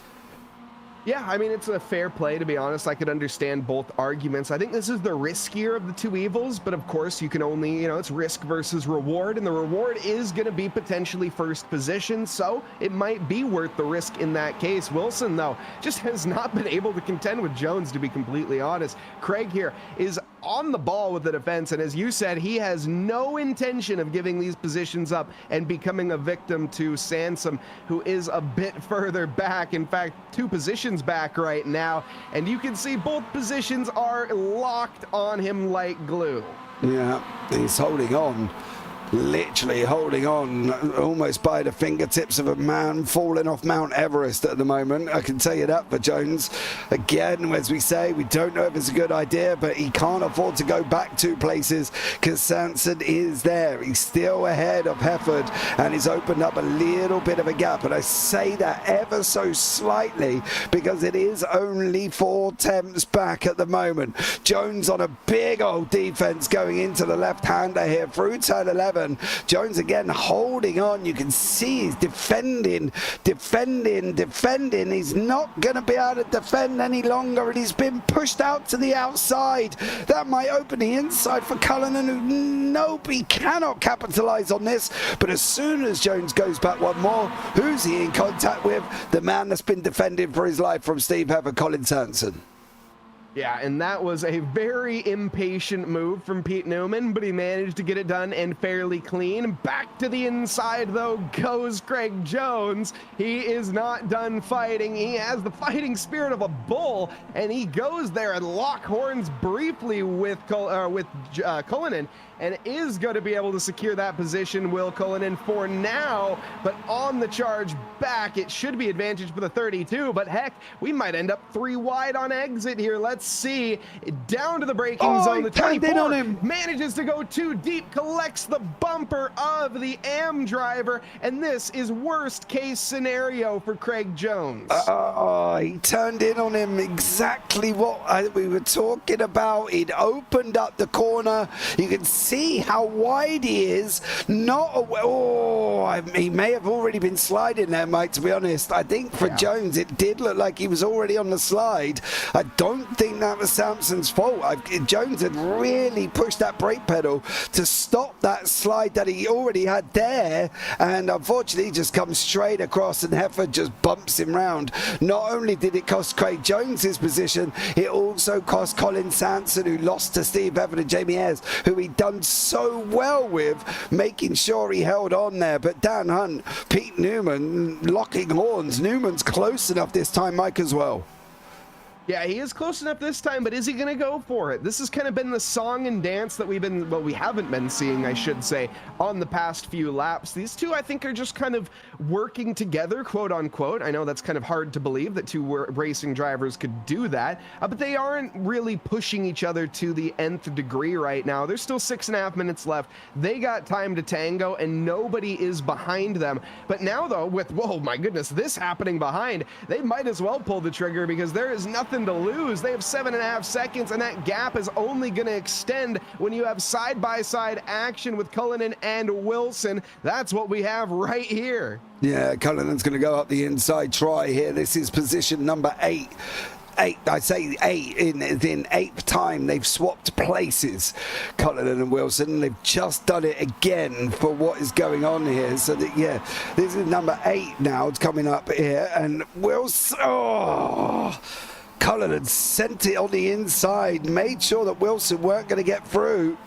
Yeah, I mean, it's a fair play, to be honest. I could understand both arguments. I think this is the riskier of the 2 evils, but of course you can only, it's risk versus reward, and the reward is going to be potentially first position, so it might be worth the risk in that case. Wilson, though, just has not been able to contend with Jones, to be completely honest. Craig here is on the ball with the defense, and as you said, he has no intention of giving these positions up and becoming a victim to Sansom, who is a bit further back. In fact, 2 positions back right now, and you can see both positions are locked on him like glue.
Yeah, he's holding on. Literally holding on almost by the fingertips of a man falling off Mount Everest at the moment. I can tell you that for Jones. Again, as we say, we don't know if it's a good idea, but he can't afford to go back 2 places because Sanson is there. He's still ahead of Hefford, and he's opened up a little bit of a gap, and I say that ever so slightly because it is only 4 tenths back at the moment. Jones on a big old defense going into the left-hander here through turn 11. Jones again holding on. You can see he's defending. He's not going to be able to defend any longer, and he's been pushed out to the outside. That might open the inside for Cullinan, who nope, he cannot capitalize on this. But as soon as Jones goes back one more, who's he in contact with? The man that's been defending for his life from Steve Hefford, Colin Sanson.
Yeah, and that was a very impatient move from Pete Newman, but he managed to get it done and fairly clean. Back to the inside, though, goes Craig Jones. He is not done fighting. He has the fighting spirit of a bull, and he goes there and lock horns briefly with Cullinan, and is going to be able to secure that position, Will Cullinan, for now. But on the charge back, it should be advantage for the 32, but heck, we might end up 3 wide on exit here. Let's see. Down to the braking zone. The 24
on him.
manages to go too deep, collects the bumper of the AM driver, and this is worst case scenario for Craig Jones.
He turned in on him, exactly what we were talking about. He'd opened up the corner. You can see how wide he is. He may have already been sliding there, Mike, to be honest. I think for Jones, it did look like he was already on the slide. I don't think that was Samson's fault. Jones had really pushed that brake pedal to stop that slide that he already had there, and unfortunately he just comes straight across, and Hefford just bumps him round. Not only did it cost Craig Jones his position, it also cost Colin Sanson, who lost to Steve Hefford and Jamie Ayres, who he'd done so well with, making sure he held on there. But Dan Hunt, Pete Newman locking horns. Newman's close enough this time, Mike, as well.
Yeah, he is close enough this time, but is he going to go for it? This has kind of been the song and dance that we haven't been seeing, I should say, on the past few laps. These two, I think, are just kind of working together, quote unquote. I know that's kind of hard to believe that 2 racing drivers could do that, but they aren't really pushing each other to the nth degree right now. There's still 6.5 minutes left. They got time to tango, and nobody is behind them. But now, though, with, whoa, my goodness, this happening behind, they might as well pull the trigger, because there is nothing to lose. They have 7.5 seconds, and that gap is only going to extend when you have side-by-side action with Cullinan and Wilson. That's what we have right here.
Yeah, Cullinan's going to go up the inside try here. This is position number 8. I say 8 in 8th time they've swapped places, Cullinan and Wilson. They've just done it again for what is going on here. So that, yeah, this is number 8 now. It's coming up here, and Wilson, Cullinan sent it on the inside, made sure that Wilson weren't going to get through.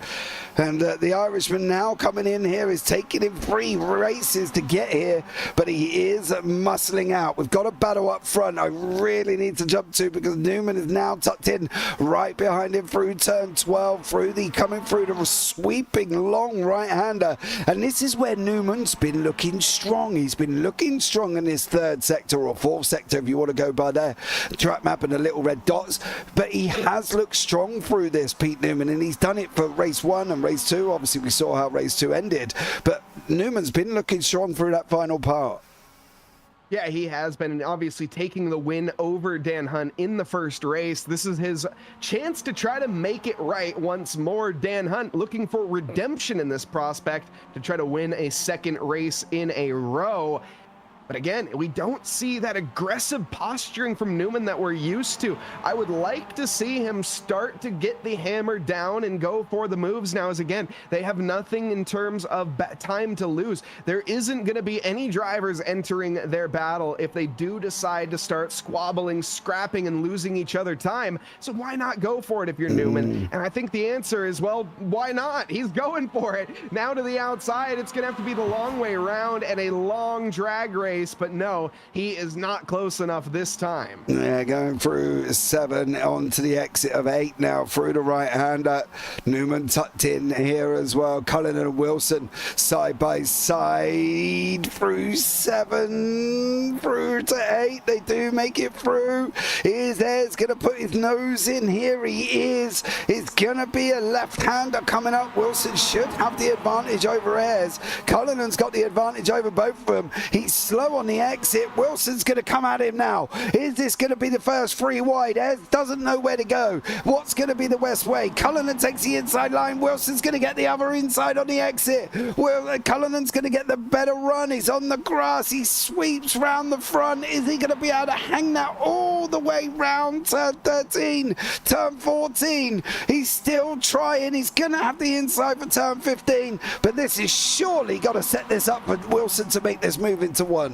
And the Irishman now coming in here is taking him 3 races to get here, but he is muscling out. We've got a battle up front I really need to jump to, because Newman is now tucked in right behind him through turn 12, coming through the sweeping long right-hander. And this is where Newman's been looking strong. He's been looking strong in his 3rd sector, or 4th sector if you want to go by there, track map and the little red dots. But he has looked strong through this, Pete Newman, and he's done it for race 1 and race 2. Obviously we saw how race 2 ended, but Newman's been looking strong through that final part.
Yeah, he has been, and obviously taking the win over Dan Hunt in the first race. This is his chance to try to make it right once more. Dan Hunt looking for redemption in this prospect to try to win a 2nd race in a row. But again, we don't see that aggressive posturing from Newman that we're used to. I would like to see him start to get the hammer down and go for the moves now, as again, they have nothing in terms of time to lose. There isn't going to be any drivers entering their battle if they do decide to start squabbling, scrapping, and losing each other time. So why not go for it if you're Newman? And I think the answer is, well, why not? He's going for it. Now to the outside, it's going to have to be the long way around and a long drag race. But no, he is not close enough this time.
Yeah, going through 7 onto the exit of 8 now through the right-hander. Newman tucked in here as well. Cullen and Wilson side by side through 7 through to 8. They do make it through. He's going to put his nose in. Here he is. It's going to be a left-hander coming up. Wilson should have the advantage over Ayres. Cullen's got the advantage over both of them. He's slow on the exit. Wilson's going to come at him now. Is this going to be the first 3 wide? Ayres doesn't know where to go. What's going to be the west way? Cullinan takes the inside line. Wilson's going to get the other inside on the exit. Well, Cullinan's going to get the better run. He's on the grass. He sweeps round the front. Is he going to be able to hang that all the way round turn 13, turn 14? He's still trying. He's going to have the inside for turn 15, but this is surely got to set this up for Wilson to make this move into 1.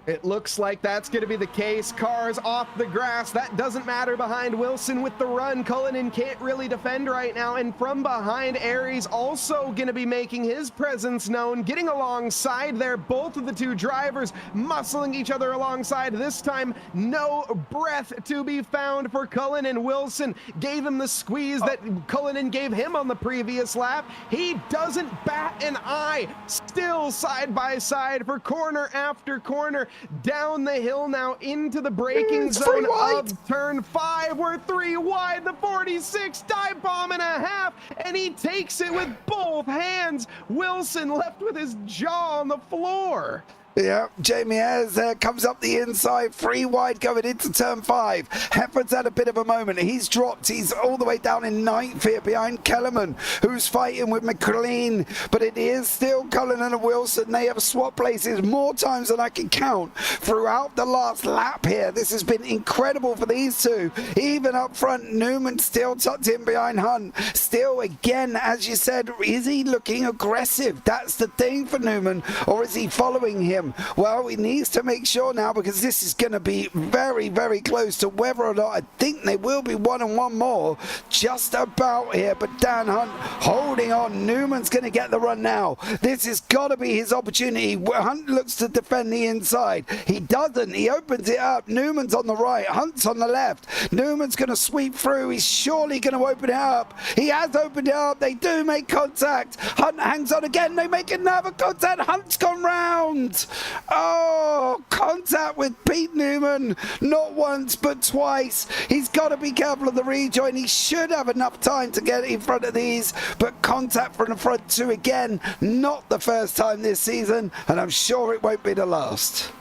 It looks like that's going to be the case. Cars off the grass. That doesn't matter behind Wilson with the run. Cullinan can't really defend right now. And from behind, Ayres also going to be making his presence known, getting alongside there. Both of the 2 drivers muscling each other alongside. This time, no breath to be found for Cullinan. Wilson gave him the squeeze that Cullinan gave him on the previous lap. He doesn't bat an eye. Still side by side for corner after corner. Down the hill now into the braking zone of turn 5. We're 3 wide, the 46, dive bomb and a half, and he takes it with both hands. Wilson left with his jaw on the floor.
Yeah, Jamie Ayres comes up the inside, 3 wide going into turn 5. Hefford's had a bit of a moment. He's dropped. He's all the way down in 9th here behind Kellerman, who's fighting with McLean. But it is still Cullen and Wilson. They have swapped places more times than I can count throughout the last lap here. This has been incredible for these 2. Even up front, Newman still tucked in behind Hunt. Still, again, as you said, is he looking aggressive? That's the thing for Newman. Or is he following him? Well, he needs to make sure now, because this is going to be very, very close to whether or not I think they will be 1 and 1 more just about here. But Dan Hunt holding on. Newman's going to get the run now. This has got to be his opportunity. Hunt looks to defend the inside. He doesn't. He opens it up. Newman's on the right. Hunt's on the left. Newman's going to sweep through. He's surely going to open it up. He has opened it up. They do make contact. Hunt hangs on again. They make another contact. Hunt's gone round. Oh, contact with Pete Newman. Not once, but twice. He's got to be careful of the rejoin. He should have enough time to get in front of these, but contact from the front 2 again. Not the first time this season, and I'm sure it won't be the last.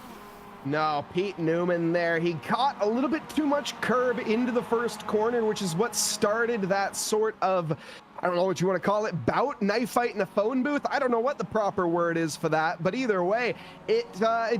No, Pete Newman there. He caught a little bit too much curb into the first corner, which is what started that sort of, I don't know what you want to call it, bout, knife fight in a phone booth. I don't know what the proper word is for that, but either way, it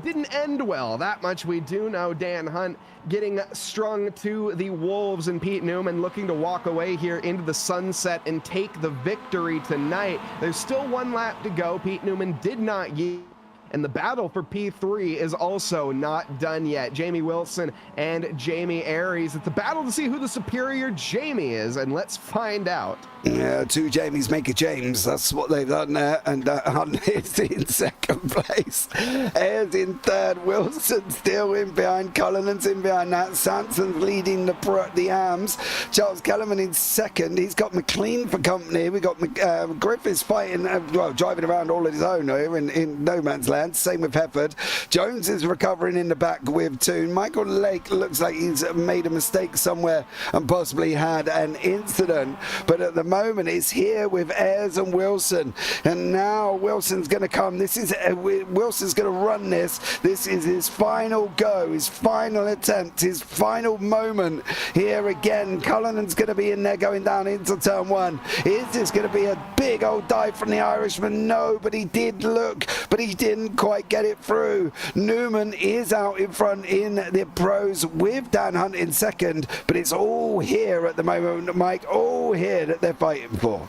didn't end well. That much we do know. Dan Hunt getting strung to the wolves, and Pete Newman looking to walk away here into the sunset and take the victory tonight. There's still 1 lap to go. Pete Newman did not yield. and the battle for P3 is also not done yet. Jamie Wilson and Jamie Aries. It's a battle to see who the superior Jamie is, and let's find out.
Yeah, two Jamies make a James. That's what they've done there. And Hunt is in second place. Ayres in third. Wilson still in behind. Cullinan's in behind that. Sanson's leading the AMs. Charles Kellerman in second. He's got McLean for company. We got Griffiths fighting, driving around all on his own here in no man's land. Same with Hefford. Jones is recovering in the back with Toon. Michael Lake looks like he's made a mistake somewhere and possibly had an incident. But at the moment it's here with Ayres and Wilson, and now Wilson's going to come. Wilson's going to run this. This is his final go, his final attempt, his final moment here again. Cullinan's going to be in there going down into turn one. Is this going to be a big old dive from the Irishman? No, but he did look, but he didn't quite get it through. Newman is out in front in the pros with Dan Hunt in second, but it's all here at the moment, Mike, all here that they're fighting for.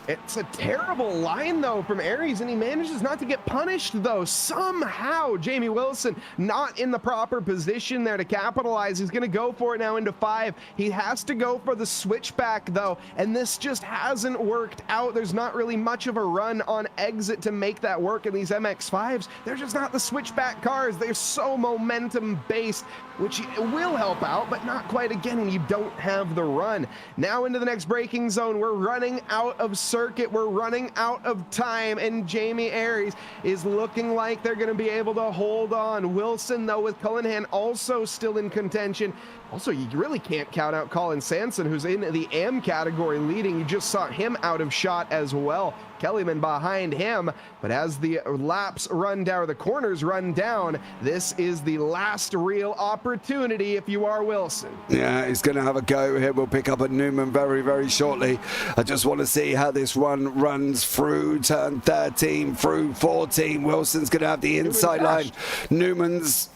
It's a terrible line, though, from Aries, and he manages not to get punished, though. Somehow, Jamie Wilson not in the proper position there to capitalize. He's going to go for it now into 5. He has to go for the switchback, though, and this just hasn't worked out. There's not really much of a run on exit to make that work in these MX5s. They're just not the switchback cars. They're so momentum-based, which will help out, but not quite again when you don't have the run. Now into the next braking zone. We're running out of circuit. We're running out of time, and Jamie Aries is looking like they're going to be able to hold on. Wilson, though, with Cullinhan also still in contention. Also, you really can't count out Colin Sanson, who's in the AM category leading. You just saw him out of shot as well. Kellyman behind him, but as the laps run down, or the corners run down, this is the last real opportunity if you are Wilson.
Yeah, he's going to have a go here. We'll pick up a Newman very, very shortly. I just want to see how this one runs through turn 13, through 14. Wilson's going to have the inside line. Newman's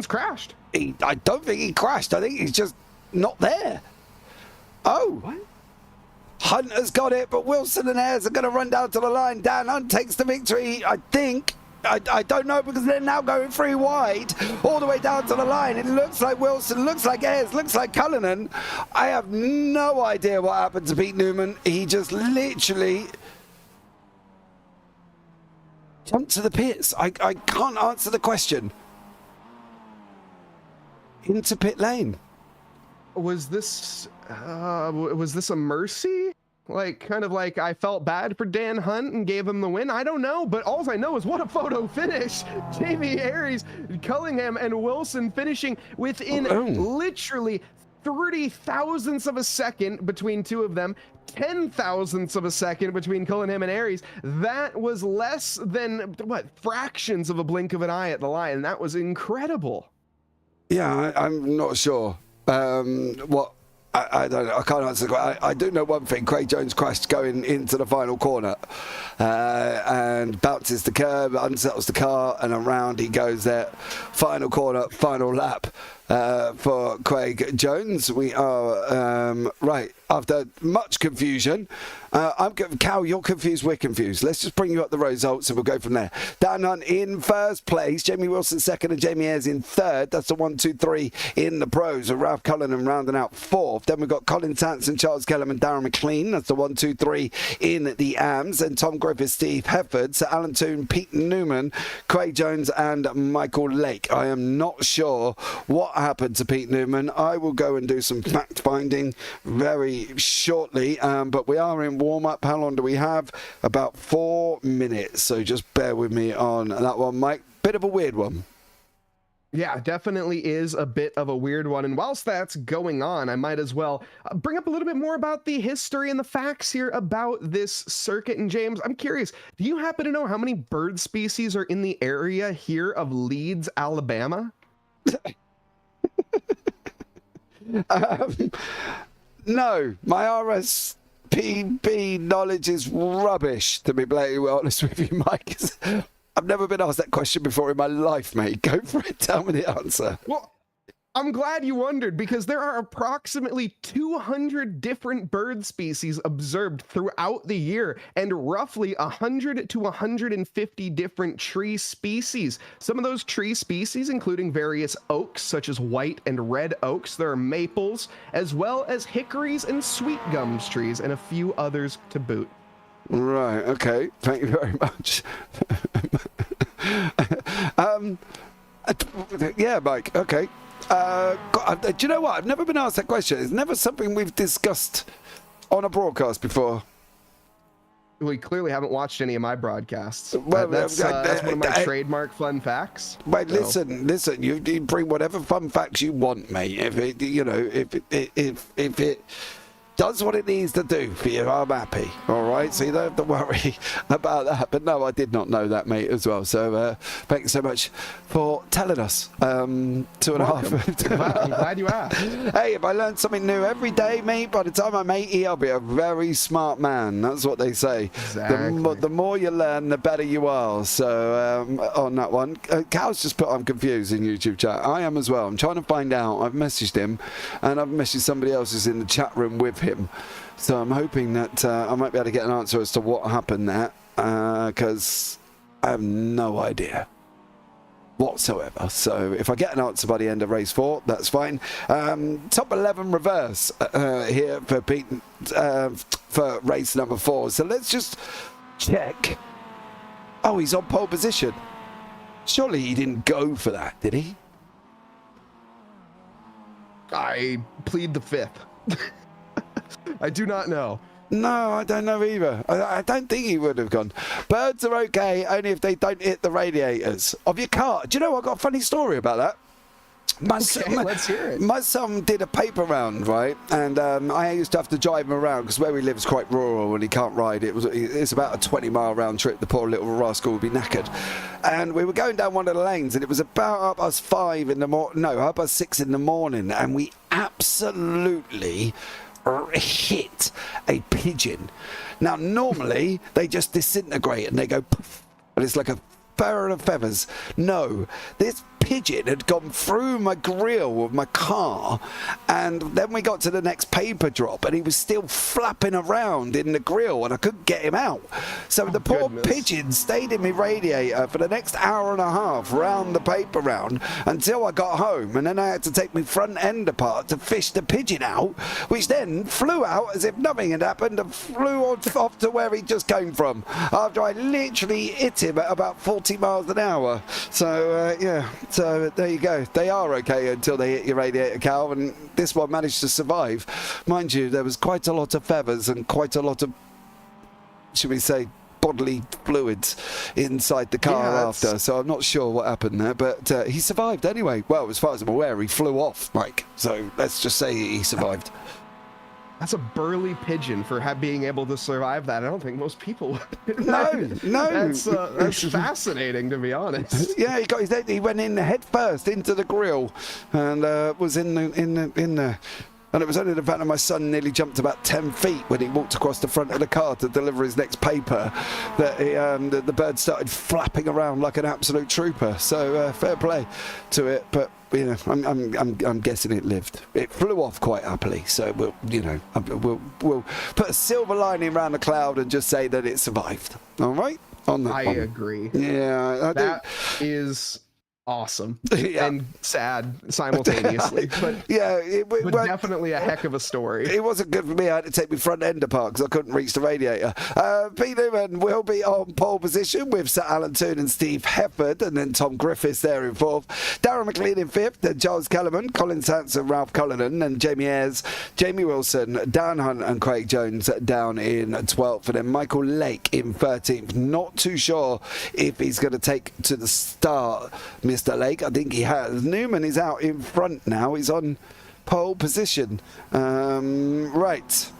crashed.
I don't think he crashed. I think he's just not there. Oh.
What?
Hunt has got it, but Wilson and Ayres are going to run down to the line. Dan Hunt takes the victory, I think. I don't know, because they're now going 3 wide all the way down to the line. It looks like Wilson, looks like Ayres, looks like Cullinan. I have no idea what happened to Pete Newman. He just literally jumped to the pits. I can't answer the question. Into pit lane.
Was this a mercy? Like, kind of like I felt bad for Dan Hunt and gave him the win? I don't know, but all I know is what a photo finish. Jamie Aries, Cullingham, and Wilson finishing within literally 30 thousandths of a second between two of them, 10 thousandths of a second between Cullingham and Aries. That was less than, what, fractions of a blink of an eye at the line. That was incredible.
Yeah, I'm not sure. What I don't know. I can't answer. I do know one thing. Craig Jones crashed going into the final corner and bounces the curb, unsettles the car, and around he goes there. Final corner, final lap for Craig Jones. We are right after much confusion. Cal, you're confused, we're confused. Let's just bring you up the results and we'll go from there. Dan Hunt in first place, Jamie Wilson second, and Jamie Ayres in third. That's the 1, 2, 3 in the pros. And Ralph Cullinan rounding out fourth. Then we've got Colin Sanson, Charles Kellerman, Darren McLean. That's the 1, 2, 3 in the AMs. And Tom Griffith, Steve Hefford, Sir Alan Toon, Pete Newman, Craig Jones, and Michael Lake. I am not sure what happened to Pete Newman. I will go and do some fact finding very shortly, but we are in warm-up. How long do we have? About 4 minutes, so just bear with me on that one, Mike. Bit of a weird one.
Yeah, definitely is a bit of a weird one. And whilst that's going on, I might as well bring up a little bit more about the history and the facts here about this circuit. And James, I'm curious, do you happen to know how many bird species are in the area here of Leeds, Alabama?
No, my RSPB knowledge is rubbish, to be blatantly honest with you, Mike. I've never been asked that question before in my life, mate. Go for it. Tell me the answer.
Well, I'm glad you wondered, because there are approximately 200 different bird species observed throughout the year and roughly 100 to 150 different tree species. Some of those tree species including various oaks such as white and red oaks. There are maples, as well as hickories and sweet gums trees, and a few others to boot.
Right, okay. Thank you very much. Yeah, Mike, okay. Do you know what? I've never been asked that question. It's never something we've discussed on a broadcast before.
We clearly haven't watched any of my broadcasts.
Well,
that's one of my trademark fun facts.
Wait, so. listen. You bring whatever fun facts you want, mate. If it does what it needs to do for you, I'm happy. All right, so you don't have to worry about that. But no, I did not know that, mate, as well. So thank you so much for telling us. 2.5.
I'm glad you asked.
Hey, if I learn something new every day, mate, by the time I'm 80, I'll be a very smart man. That's what they say.
Exactly.
The more you learn, the better you are. So on that one, Cal's just put I'm confused in YouTube chat. I am as well. I'm trying to find out. I've messaged him, and I've messaged somebody else who's in the chat room with him. So I'm hoping that I might be able to get an answer as to what happened there, because I have no idea whatsoever. So if I get an answer by the end of race 4, that's fine. Top 11 reverse here for Pete for race number 4. So let's just check. Oh, he's on pole position. Surely he didn't go for that, did he?
I plead the fifth. I do not know.
No, I don't know either. I don't think he would have gone. Birds are okay only if they don't hit the radiators of your car. Do you know, I've got a funny story about that.
Let's hear it.
My son did a paper round, right? And I used to have to drive him around because where we live is quite rural and he can't ride. It's about a 20-mile round trip. The poor little rascal would be knackered. And we were going down one of the lanes and it was about 6 in the morning, and we absolutely hit a pigeon. Now, normally they just disintegrate and they go poof, and it's like a fur of feathers. No, this pigeon had gone through my grille of my car, and then we got to the next paper drop and he was still flapping around in the grille and I couldn't get him out. So the poor pigeon stayed in my radiator for the next hour and a half round the paper round until I got home, and then I had to take my front end apart to fish the pigeon out, which then flew out as if nothing had happened and flew off to where he just came from after I literally hit him at about 40 miles an hour. So yeah, so there you go. They are okay until they hit your radiator, Cal, and this one managed to survive. Mind you, there was quite a lot of feathers and quite a lot of, should we say, bodily fluids inside the car after, so I'm not sure what happened there, but he survived anyway. Well, as far as I'm aware, he flew off, Mike, so let's just say he survived.
That's a burly pigeon for being able to survive that. I don't think most people would.
No.
That's fascinating, to be honest.
Yeah, he went in head first into the grill and was in the. And it was only the fact that my son nearly jumped about 10 feet when he walked across the front of the car to deliver his next paper that the bird started flapping around like an absolute trooper. So fair play to it, but you know, I'm guessing it lived. It flew off quite happily. So we'll put a silver lining around the cloud and just say that it survived. All right, on that.
I agree.
Yeah,
that is awesome.
Yeah.
And sad simultaneously, but
yeah,
but definitely a heck of a story.
It wasn't good for me. I had to take my front end apart because I couldn't reach the radiator. Pete Newman will be on pole position with Sir Alan Toon and Steve Hefford, and then Tom Griffiths there in 4th, Darren McLean in 5th, then Charles Kellerman, Colin Sanson, Ralph Cullinan, and Jamie Ayres, Jamie Wilson, Dan Hunt and Craig Jones down in 12th, and then Michael Lake in 13th. Not too sure if he's going to take to the start, Mr. Lake. I think he has. Newman is out in front now. He's on pole position. Right.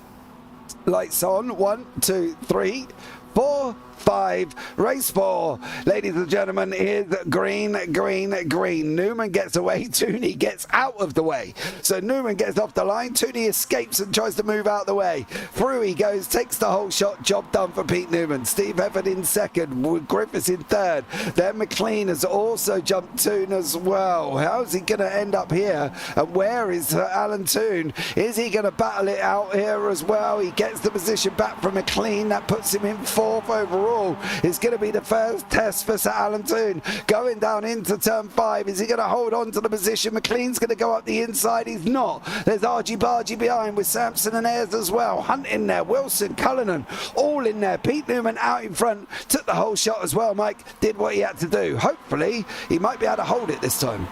Lights on. 1, 2, 3, 4, 5. Race 4, ladies and gentlemen, is green, green, green. Newman gets away. Tooney gets out of the way. So Newman gets off the line. Tooney escapes and tries to move out the way. Through he goes, takes the whole shot. Job done for Pete Newman. Steve Hefford in second, with Griffiths in third. Then McLean has also jumped Toon as well. How's he going to end up here? And where is Alan Toon? Is he going to battle it out here as well? He gets the position back from McLean. That puts him in 4th overall. It's going to be the first test for Sir Alan Toon. Going down into turn 5. Is he going to hold on to the position? McLean's going to go up the inside. He's not. There's Argy Bargy behind with Sampson and Ayres as well. Hunt in there. Wilson, Cullinan, all in there. Pete Newman out in front. Took the whole shot as well, Mike. Did what he had to do. Hopefully, he might be able to hold it this time.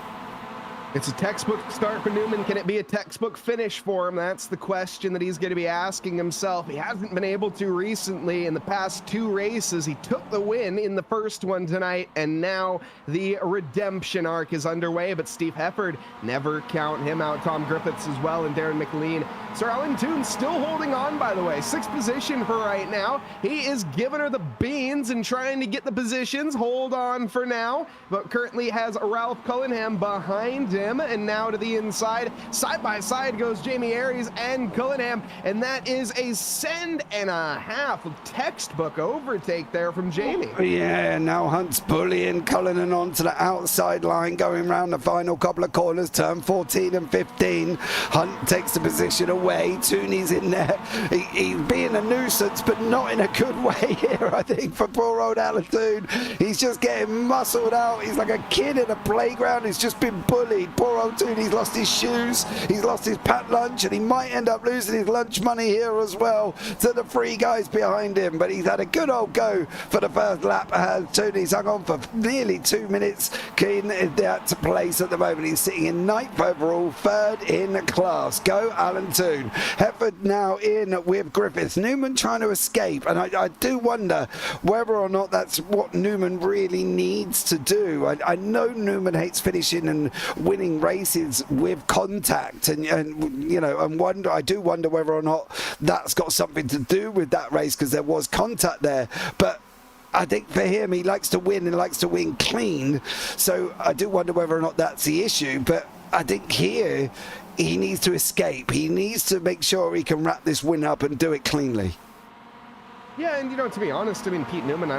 It's a textbook start for Newman. Can it be a textbook finish for him? That's the question that he's going to be asking himself. He hasn't been able to recently. In the past 2 races, he took the win in the first one tonight, and now the redemption arc is underway. But Steve Hefford, never count him out. Tom Griffiths as well, and Darren McLean. Sir Alan Toon still holding on, by the way. 6th position for right now. He is giving her the beans and trying to get the positions. Hold on for now, but currently has Ralph Cullingham behind him. And now to the inside, side by side goes Jamie Ayres and Cullingham, and that is a 1.5 of textbook overtake there from Jamie.
Yeah, now Hunt's bullying Cullinan onto the outside line, going round the final couple of corners, turn 14 and 15. Hunt takes the position away. Tooney's in there. He's being a nuisance, but not in a good way here, I think, for poor old Alan Toon. He's just getting muscled out. He's like a kid in a playground. He's just been bullied. Poor old Toon, he's lost his shoes, he's lost his packed lunch, and he might end up losing his lunch money here as well to the 3 guys behind him. But he's had a good old go for the first lap. Tooney's hung on for nearly 2 minutes. Keen is that to place at the moment. He's sitting in 9th overall, 3rd in class. Go Alan Toon. Hefford now in with Griffiths. Newman trying to escape, and I do wonder whether or not that's what Newman really needs to do. I know Newman hates finishing and winning races with contact, and you know, and I do wonder whether or not that's got something to do with that race, because there was contact there. But I think for him, he likes to win and likes to win clean, so I do wonder whether or not that's the issue. But I think here he needs to escape. He needs to make sure he can wrap this win up and do it cleanly.
Yeah, and you know, to be honest, I mean, Pete Newman,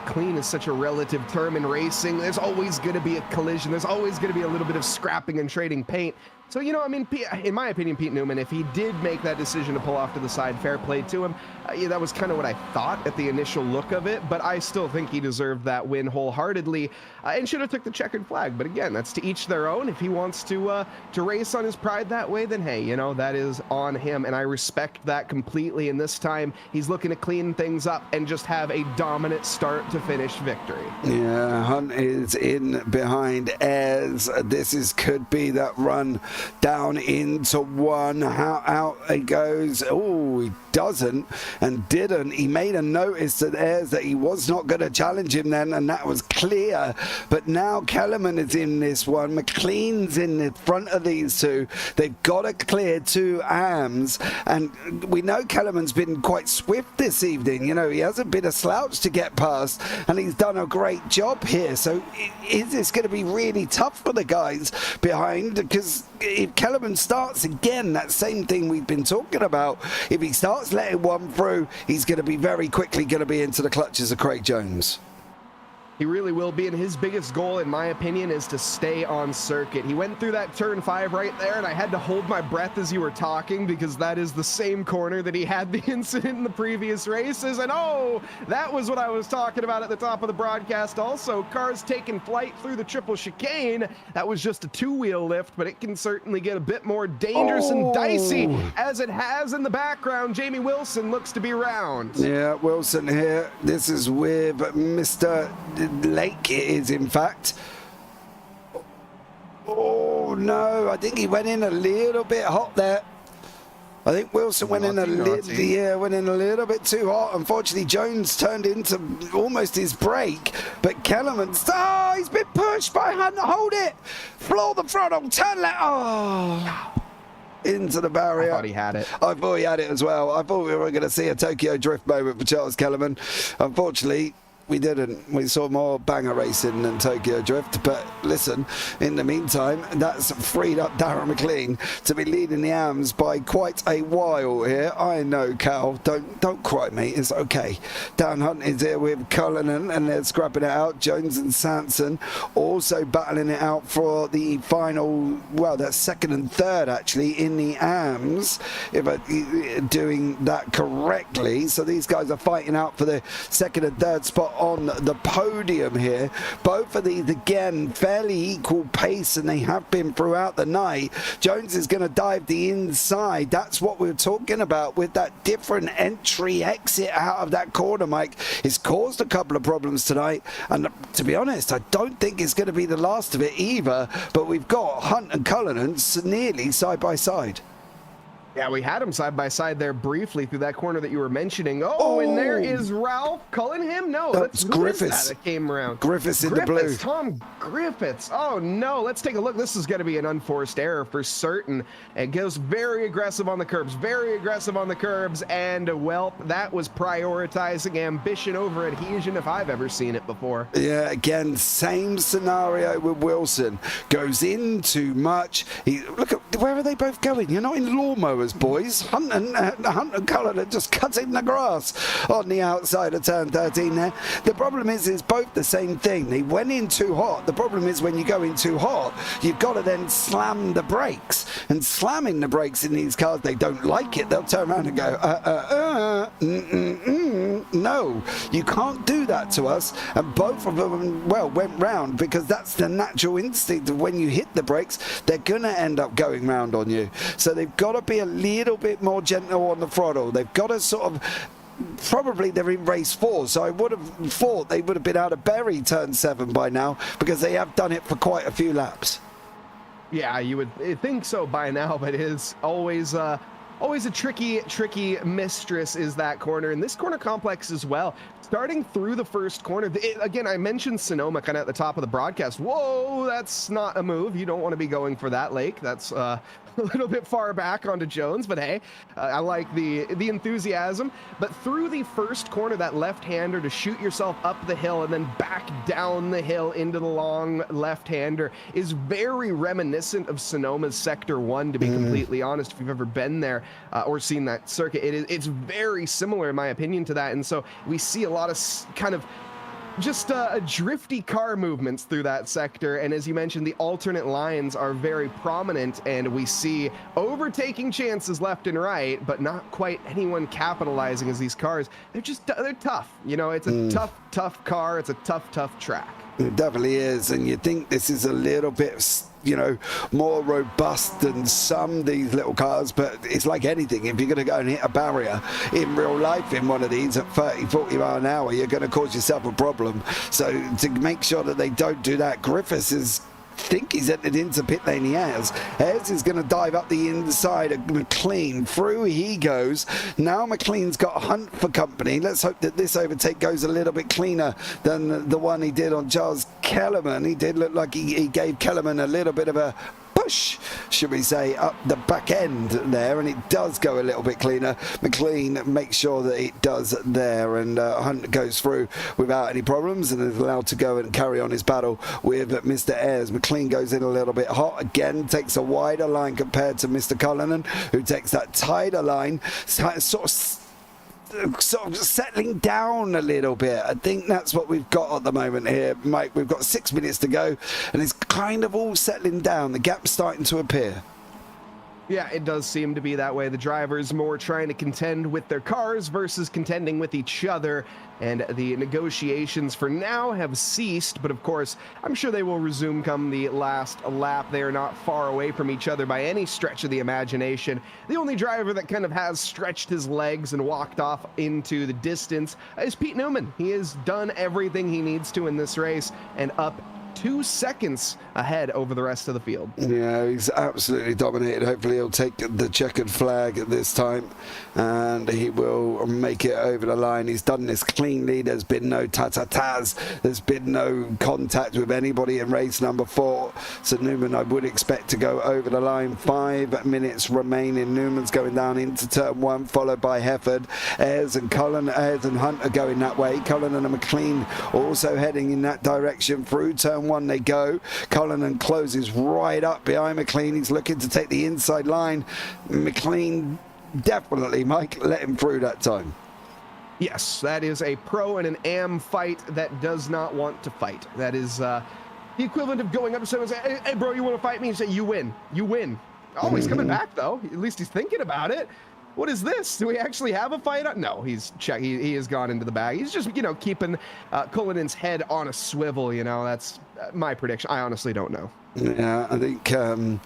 clean is such a relative term in racing. There's always going to be a collision. There's always going to be a little bit of scrapping and trading paint. So, you know, I mean, in my opinion, Pete Newman, if he did make that decision to pull off to the side, fair play to him. Yeah, that was kind of what I thought at the initial look of it, but I still think he deserved that win wholeheartedly and should have took the checkered flag. But again, that's to each their own. If he wants to race on his pride that way, then hey, you know, that is on him, and I respect that completely. And this time, he's looking to clean things up and just have a dominant start to finish victory.
Yeah, Hunt is in behind Ayres. This could be that run down into 1. How out it goes. Oh, he doesn't and didn't. He made a notice to Ayres that he was not going to challenge him then, and that was clear. But now Kellerman is in this one. McLean's in the front of these 2. They've got to clear 2 AMs, and we know Kellerman's been quite swift this evening. You know, he hasn't been a slouch to get past, and he's done a great job here. So is this going to be really tough for the guys behind? Because if Kellerman starts again, that same thing we've been talking about, if he starts letting one through, he's going to be very quickly going to be into the clutches of Craig Jones.
He really will be, and his biggest goal, in my opinion, is to stay on circuit. He went through that turn 5 right there, and I had to hold my breath as you were talking, because that is the same corner that he had the incident in the previous races. And oh, that was what I was talking about at the top of the broadcast also. Cars taking flight through the triple chicane. That was just a 2-wheel lift, but it can certainly get a bit more dangerous and dicey, as it has in the background. Jamie Wilson looks to be round.
Yeah, Wilson here. This is with Mr. Lake, it is, in fact. Oh no, I think he went in a little bit hot there. I think Wilson went in a little bit too hot. Unfortunately, Jones turned into almost his brake, but Kellerman, he's been pushed by Hunt. Hold it, floor the throttle, turn left. Oh, into the barrier.
I thought he had it.
I thought he had it as well. I thought we were going to see a Tokyo Drift moment for Charles Kellerman. Unfortunately, we didn't. We saw more banger racing than Tokyo Drift. But listen, in the meantime, that's freed up Darren McLean to be leading the AMs by quite a while here. I know, Cal. Don't cry, mate. It's okay. Dan Hunt is here with Cullinan, and they're scrapping it out. Jones and Sanson also battling it out for the final. Well, that's second and third actually in the AMs, if I'm doing that correctly. So these guys are fighting out for the second and third spot on the podium here. Both of these again fairly equal pace, and they have been throughout the night. Jones is going to dive the inside. That's what we were talking about with that different entry exit out of that corner, Mike. It's caused a couple of problems tonight, and to be honest, I don't think it's going to be the last of it either. But we've got Hunt and Cullinan nearly side by side.
Yeah, we had them side by side there briefly through that corner that you were mentioning. Oh, and there is Ralph Cullingham. No,
that's Griffiths.
That came around.
Griffiths in the blue.
Tom Griffiths. Oh no, let's take a look. This is going to be an unforced error for certain. It goes very aggressive on the curbs, and well, that was prioritizing ambition over adhesion if I've ever seen it before.
Yeah, again, same scenario with Wilson. Goes in too much. Look at where are they both going? You're not in lawnmowers, boys. Hunt and Cullinan just cutting the grass on the outside of turn 13 there. The problem is both the same thing. They went in too hot. The problem is when you go in too hot, you've got to then slam the brakes. And slamming the brakes in these cars, they don't like it. They'll turn around and go, no, you can't do that to us. And both of them, well, went round because that's the natural instinct of when you hit the brakes, they're going to end up going round on you. So they've got to be a little bit more gentle on the throttle. They've got to sort of, probably they're in race 4, so I would have thought they would have been out of Berry turn 7 by now, because they have done it for quite a few laps.
Yeah, you would think so by now, but it is always a tricky mistress is that corner, and this corner complex as well. Starting through the first corner, again, I mentioned Sonoma kind of at the top of the broadcast. Whoa, that's not a move. You don't want to be going for that, Lake. That's a little bit far back onto Jones, but hey, I like the enthusiasm. But through the first corner, that left-hander to shoot yourself up the hill and then back down the hill into the long left-hander is very reminiscent of Sonoma's Sector 1, to be completely honest, if you've ever been there or seen that circuit. It's very similar, in my opinion, to that. And so we see a lot of kind of just drifty car movements through that sector, and as you mentioned, the alternate lines are very prominent, and we see overtaking chances left and right, but not quite anyone capitalizing, as these cars, they're tough. You know, it's a tough car. It's a tough track.
It definitely is, and you think this is a little bit, you know, more robust than some of these little cars, but it's like anything. If you're going to go and hit a barrier in real life in one of these at 30-40 mile an hour, you're going to cause yourself a problem. So to make sure that they don't do that, Griffiths is think he's entered into pit lane. He has. Ayres is going to dive up the inside of McLean. Through he goes. Now McLean's got Hunt for company. Let's hope that this overtake goes a little bit cleaner than the one he did on Charles Kellerman. He did look like he gave Kellerman a little bit of a push, should we say, up the back end there, and it does go a little bit cleaner. McLean makes sure that it does there, and Hunt goes through without any problems and is allowed to go and carry on his battle with Mr. Ayres. McLean goes in a little bit hot again, takes a wider line compared to Mr. Cullinan, who takes that tighter line, sort of settling down a little bit. I think that's what we've got at the moment here, Mike. We've got 6 minutes to go, and it's kind of all settling down. The gap's starting to appear.
Yeah, it does seem to be that way. The drivers more trying to contend with their cars versus contending with each other, and the negotiations for now have ceased, but of course, I'm sure they will resume come the last lap. They are not far away from each other by any stretch of the imagination. The only driver that kind of has stretched his legs and walked off into the distance is Pete Newman. He has done everything he needs to in this race, and up 2 seconds ahead over the rest of the field.
Yeah, he's absolutely dominated. Hopefully he'll take the checkered flag this time and he will make it over the line. He's done this cleanly. There's been no ta-ta-tas. There's been no contact with anybody in race number 4. So Newman, I would expect to go over the line. 5 minutes remaining. Newman's going down into turn 1, followed by Hefford. Ayres and Hunt are going that way. Cullinan and McLean also heading in that direction. Through turn 1 they go. Cullinan closes right up behind McLean. He's looking to take the inside line. McLean definitely, Mike, let him through that time.
Yes, that is a pro and an am fight that does not want to fight. That is the equivalent of going up to someone and saying, hey, bro, you want to fight me? And say, you win. You win. Oh, he's coming back, though. At least he's thinking about it. What is this? Do we actually have a fight? No, he's check. He has gone into the bag. He's just, keeping Cullinan's head on a swivel. That's my prediction. I honestly don't know.
Yeah, I think, to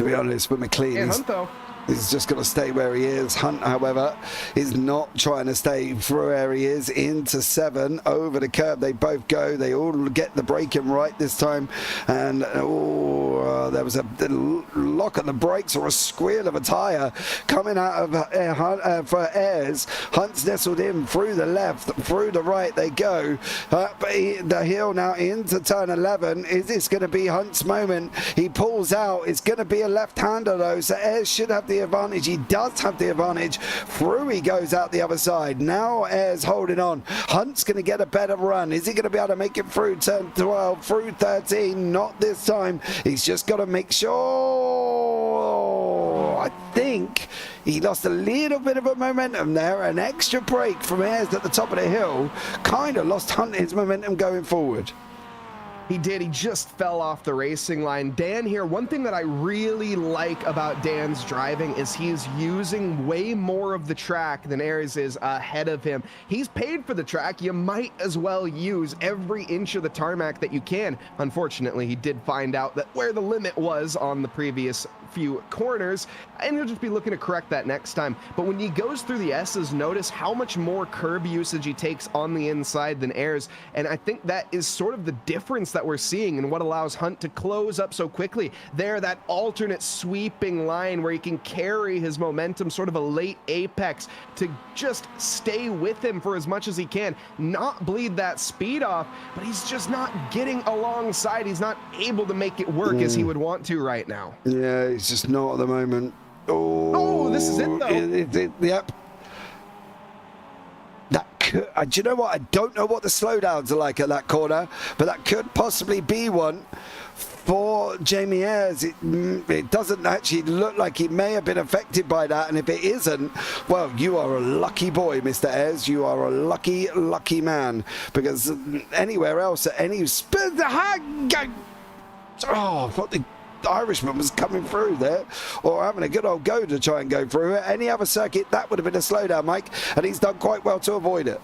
be honest, with McLean,
and Hunt, though.
He's just going to stay where he is. Hunt, however, is not trying to stay through where he is. Into 7, over the curb. They both go. They all get the braking right this time. And there was a lock on the brakes or a squeal of a tyre coming out of for Ayres. Hunt's nestled in through the left, through the right they go. But the hill now into turn 11. Is this going to be Hunt's moment? He pulls out. It's going to be a left-hander, though, so Ayres should have the advantage. He does have the advantage. Through he goes out the other side. Now Ayres holding on. Hunt's going to get a better run. Is he going to be able to make it through turn 12, through 13? Not this time. He's just got to make sure. I think he lost a little bit of a momentum there. An extra break from Ayres at the top of the hill kind of lost Hunt his momentum going forward.
He did. He just fell off the racing line. Dan here, one thing that I really like about Dan's driving is he's using way more of the track than Ayres is ahead of him. He's paid for the track. You might as well use every inch of the tarmac that you can. Unfortunately, he did find out that where the limit was on the previous few corners, and he'll just be looking to correct that next time. But when he goes through the S's, notice how much more curb usage he takes on the inside than Ayres, and I think that is sort of the difference that we're seeing and what allows Hunt to close up so quickly. There, that alternate sweeping line where he can carry his momentum, sort of a late apex, to just stay with him for as much as he can, not bleed that speed off, but he's just not getting alongside. He's not able to make it work as he would want to right now.
Yeah, he's just not at the moment.
Oh, this is it, though.
Yep. That could, do you know what? I don't know what the slowdowns are like at that corner, but that could possibly be one for Jamie Ayres. It doesn't actually look like he may have been affected by that, and if it isn't, well, you are a lucky boy, Mr. Ayres. You are a lucky, lucky man, because anywhere else at any I thought the Irishman was coming through there, or having a good old go to try and go through it. Any other circuit, that would have been a slowdown, Mike, and he's done quite well to avoid it.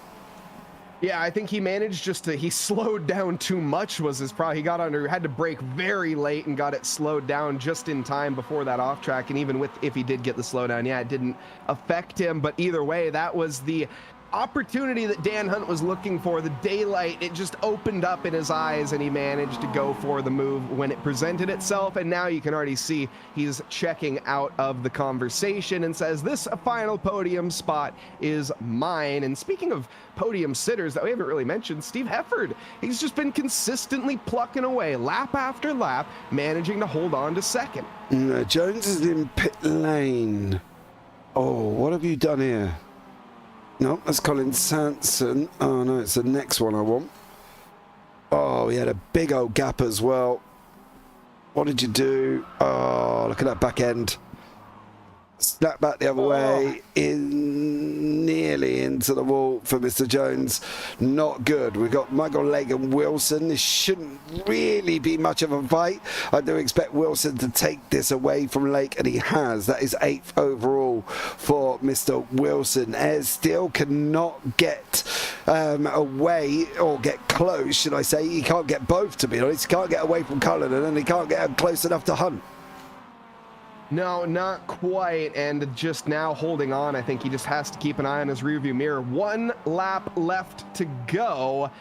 Yeah, I think he managed he slowed down too much was his problem. He got under, had to brake very late and got it slowed down just in time before that off track. And even if he did get the slowdown, yeah, it didn't affect him. But either way, that was the opportunity that Dan Hunt was looking for. The daylight, it just opened up in his eyes, and he managed to go for the move when it presented itself. And now you can already see he's checking out of the conversation and says, this final podium spot is mine. And speaking of podium sitters that we haven't really mentioned, Steve Hefford, he's just been consistently plucking away lap after lap, managing to hold on to second.
Jones is in pit lane. Oh, what have you done here? No, that's Colin Sanson. Oh, no, it's the next one I want. Oh, he had a big old gap as well. What did you do? Oh, look at that back end. Snap back the other way, nearly into the wall for Mr. Jones. Not good. We've got Michael Lake and Wilson. This shouldn't really be much of a fight. I do expect Wilson to take this away from Lake, and he has. That is 8th overall for Mr. Wilson. Ayres still cannot get away, or get close, should I say. He can't get both, to be honest. He can't get away from Cullinan, and he can't get close enough to Hunt.
No, not quite, and just now holding on. I think he just has to keep an eye on his rearview mirror. 1 lap left to go.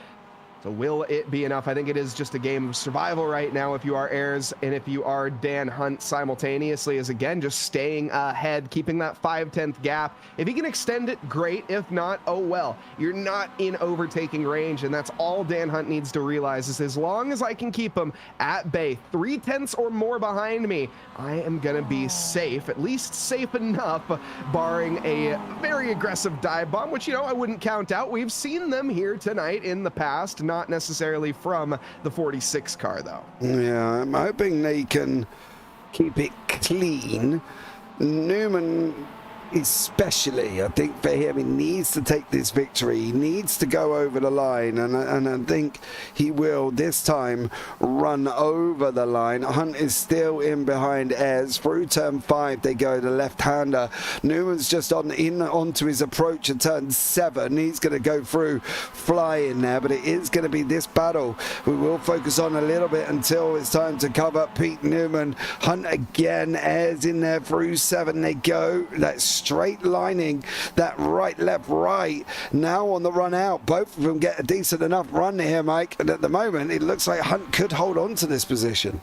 So will it be enough? I think it is just a game of survival right now if you are Ayres and if you are Dan Hunt simultaneously, is again just staying ahead, keeping that 5/10 gap. If he can extend it, great. If not, oh well. You're not in overtaking range, and that's all Dan Hunt needs to realize is as long as I can keep him at bay, 3/10 or more behind me, I am going to be safe, at least safe enough, barring a very aggressive dive bomb, which, you know, I wouldn't count out. We've seen them here tonight in the past, not necessarily from the 46 car, though.
Yeah, I'm hoping they can keep it clean. Newman especially, I think for him, he needs to take this victory. He needs to go over the line, and I think he will this time run over the line. Hunt is still in behind Ayres. Through turn 5 they go, the left-hander. Newman's just onto his approach at turn 7. He's going to go through flying there, but it is going to be this battle we will focus on a little bit until it's time to cover Pete Newman. Hunt again, Ayres in there through 7 they go. That's straight lining that right, left, right. Now on the run out, both of them get a decent enough run here, Mike, and at the moment it looks like Hunt could hold on to this position.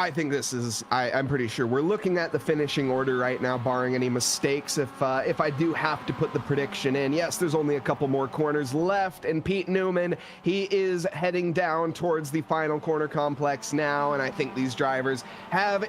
I think this is, I'm pretty sure we're looking at the finishing order right now, barring any mistakes. If I do have to put the prediction in, yes, there's only a couple more corners left, and Pete Newman, he is heading down towards the final corner complex now, and I think these drivers have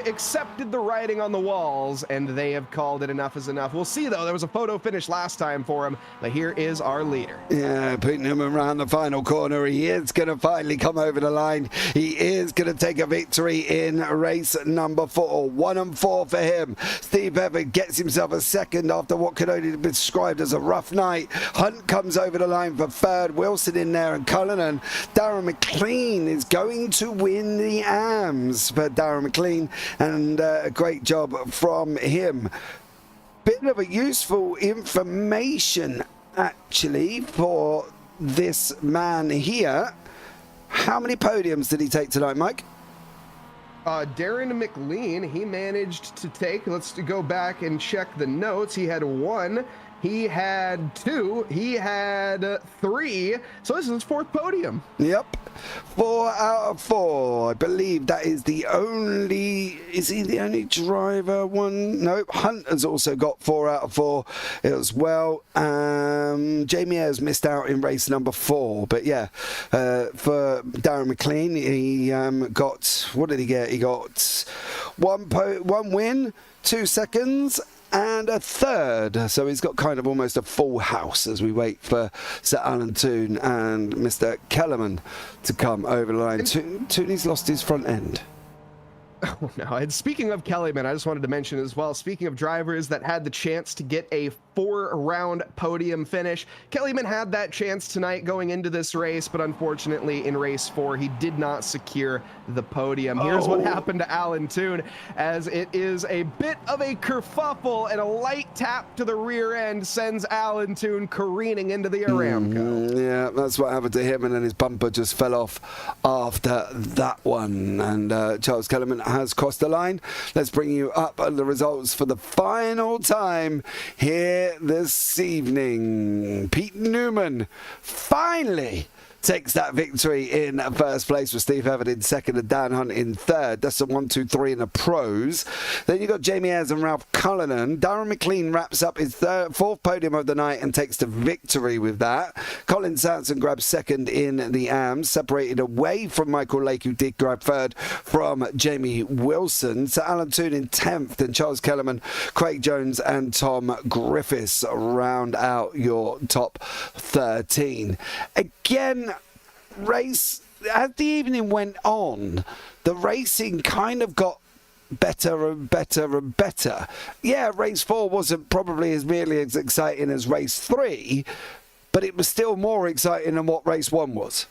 accepted the writing on the walls, and they have called it enough is enough. We'll see, though. There was a photo finish last time for him, but here is our leader.
Yeah, Pete Newman around the final corner. He is going to finally come over the line. He is going to take a victory in race number 4. 1 and 4 for him. Steve Evans gets himself a second after what could only be described as a rough night. Hunt comes over the line for third. Wilson in there and Cullinan. Darren McLean is going to win the AMS for Darren McLean, and a great job from him. Bit of a useful information actually for this man here. How many podiums did he take tonight, Mike?
Darren McLean, he managed to take, let's go back and check the notes. He had 1, he had 2, he had 3. So this is his 4th podium.
Yep. 4 out of 4. I believe that is the only, is he the only driver? Nope. Hunt has also got 4 out of 4 as well. Jamie Ayres missed out in race number 4, but yeah, for Darren McLean, he got, what did he get? He got one win, 2 seconds, and a 3rd. So he's got kind of almost a full house as we wait for Sir Alan Toon and Mr. Kellerman to come over the line. Tooney's lost his front end.
Oh, no. And speaking of Kellyman, I just wanted to mention as well, speaking of drivers that had the chance to get a 4-round podium finish, Kellyman had that chance tonight going into this race, but unfortunately in race 4, he did not secure the podium. Here's what happened to Alan Toon, as it is a bit of a kerfuffle, and a light tap to the rear end sends Alan Toon careening into the Aramco.
Yeah, that's what happened to him, and then his bumper just fell off after that one. And Charles Kellerman has crossed the line. Let's bring you up the results for the final time here this evening. Pete Newman finally takes that victory in first place, with Steve Evans in second and Dan Hunt in third. That's a 1, 2, 3 in the pros. Then you've got Jamie Ayres and Ralph Cullinan. Darren McLean wraps up his 4th podium of the night and takes the victory with that. Colin Sanson grabs second in the AMS, separated away from Michael Lake, who did grab 3rd from Jamie Wilson. So Alan Toon in 10th, and Charles Kellerman, Craig Jones and Tom Griffiths round out your top 13. Again, race, as the evening went on, the racing kind of got better and better and better. Yeah, race 4 wasn't probably as nearly as exciting as race 3, but it was still more exciting than what race 1 was.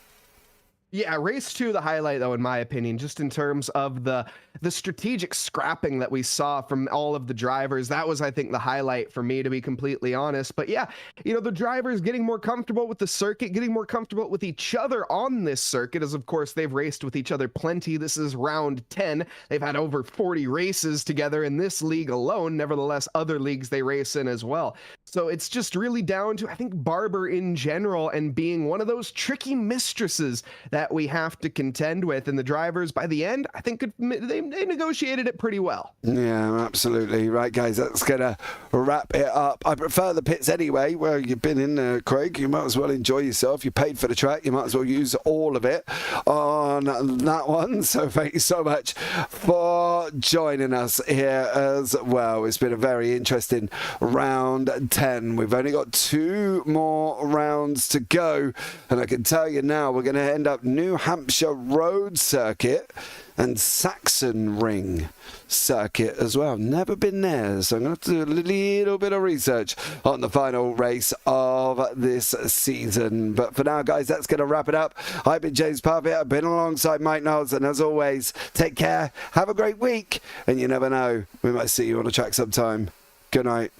Yeah, race 2, the highlight, though, in my opinion, just in terms of the strategic scrapping that we saw from all of the drivers. That was, I think, the highlight for me, to be completely honest. But yeah, you know, the drivers getting more comfortable with the circuit, getting more comfortable with each other on this circuit, as of course they've raced with each other plenty. This is round 10. They've had over 40 races together in this league alone. Nevertheless, other leagues they race in as well. So it's just really down to, I think, Barber in general and being one of those tricky mistresses that we have to contend with. And the drivers, by the end, I think they negotiated it pretty well.
Yeah, absolutely. Right, guys, that's going to wrap it up. I prefer the pits anyway. Well, you've been in there, Craig. You might as well enjoy yourself. You paid for the track. You might as well use all of it on that one. So thank you so much for joining us here as well. It's been a very interesting round 10. We've only got 2 more rounds to go. And I can tell you now, we're going to end up New Hampshire Road Circuit and Saxon Ring Circuit as well. Never been there, so I'm going to have to do a little bit of research on the final race of this season. But for now, guys, that's going to wrap it up. I've been James Parfitt. I've been alongside Mike Nause, and as always, take care, have a great week, and you never know, we might see you on the track sometime. Good night.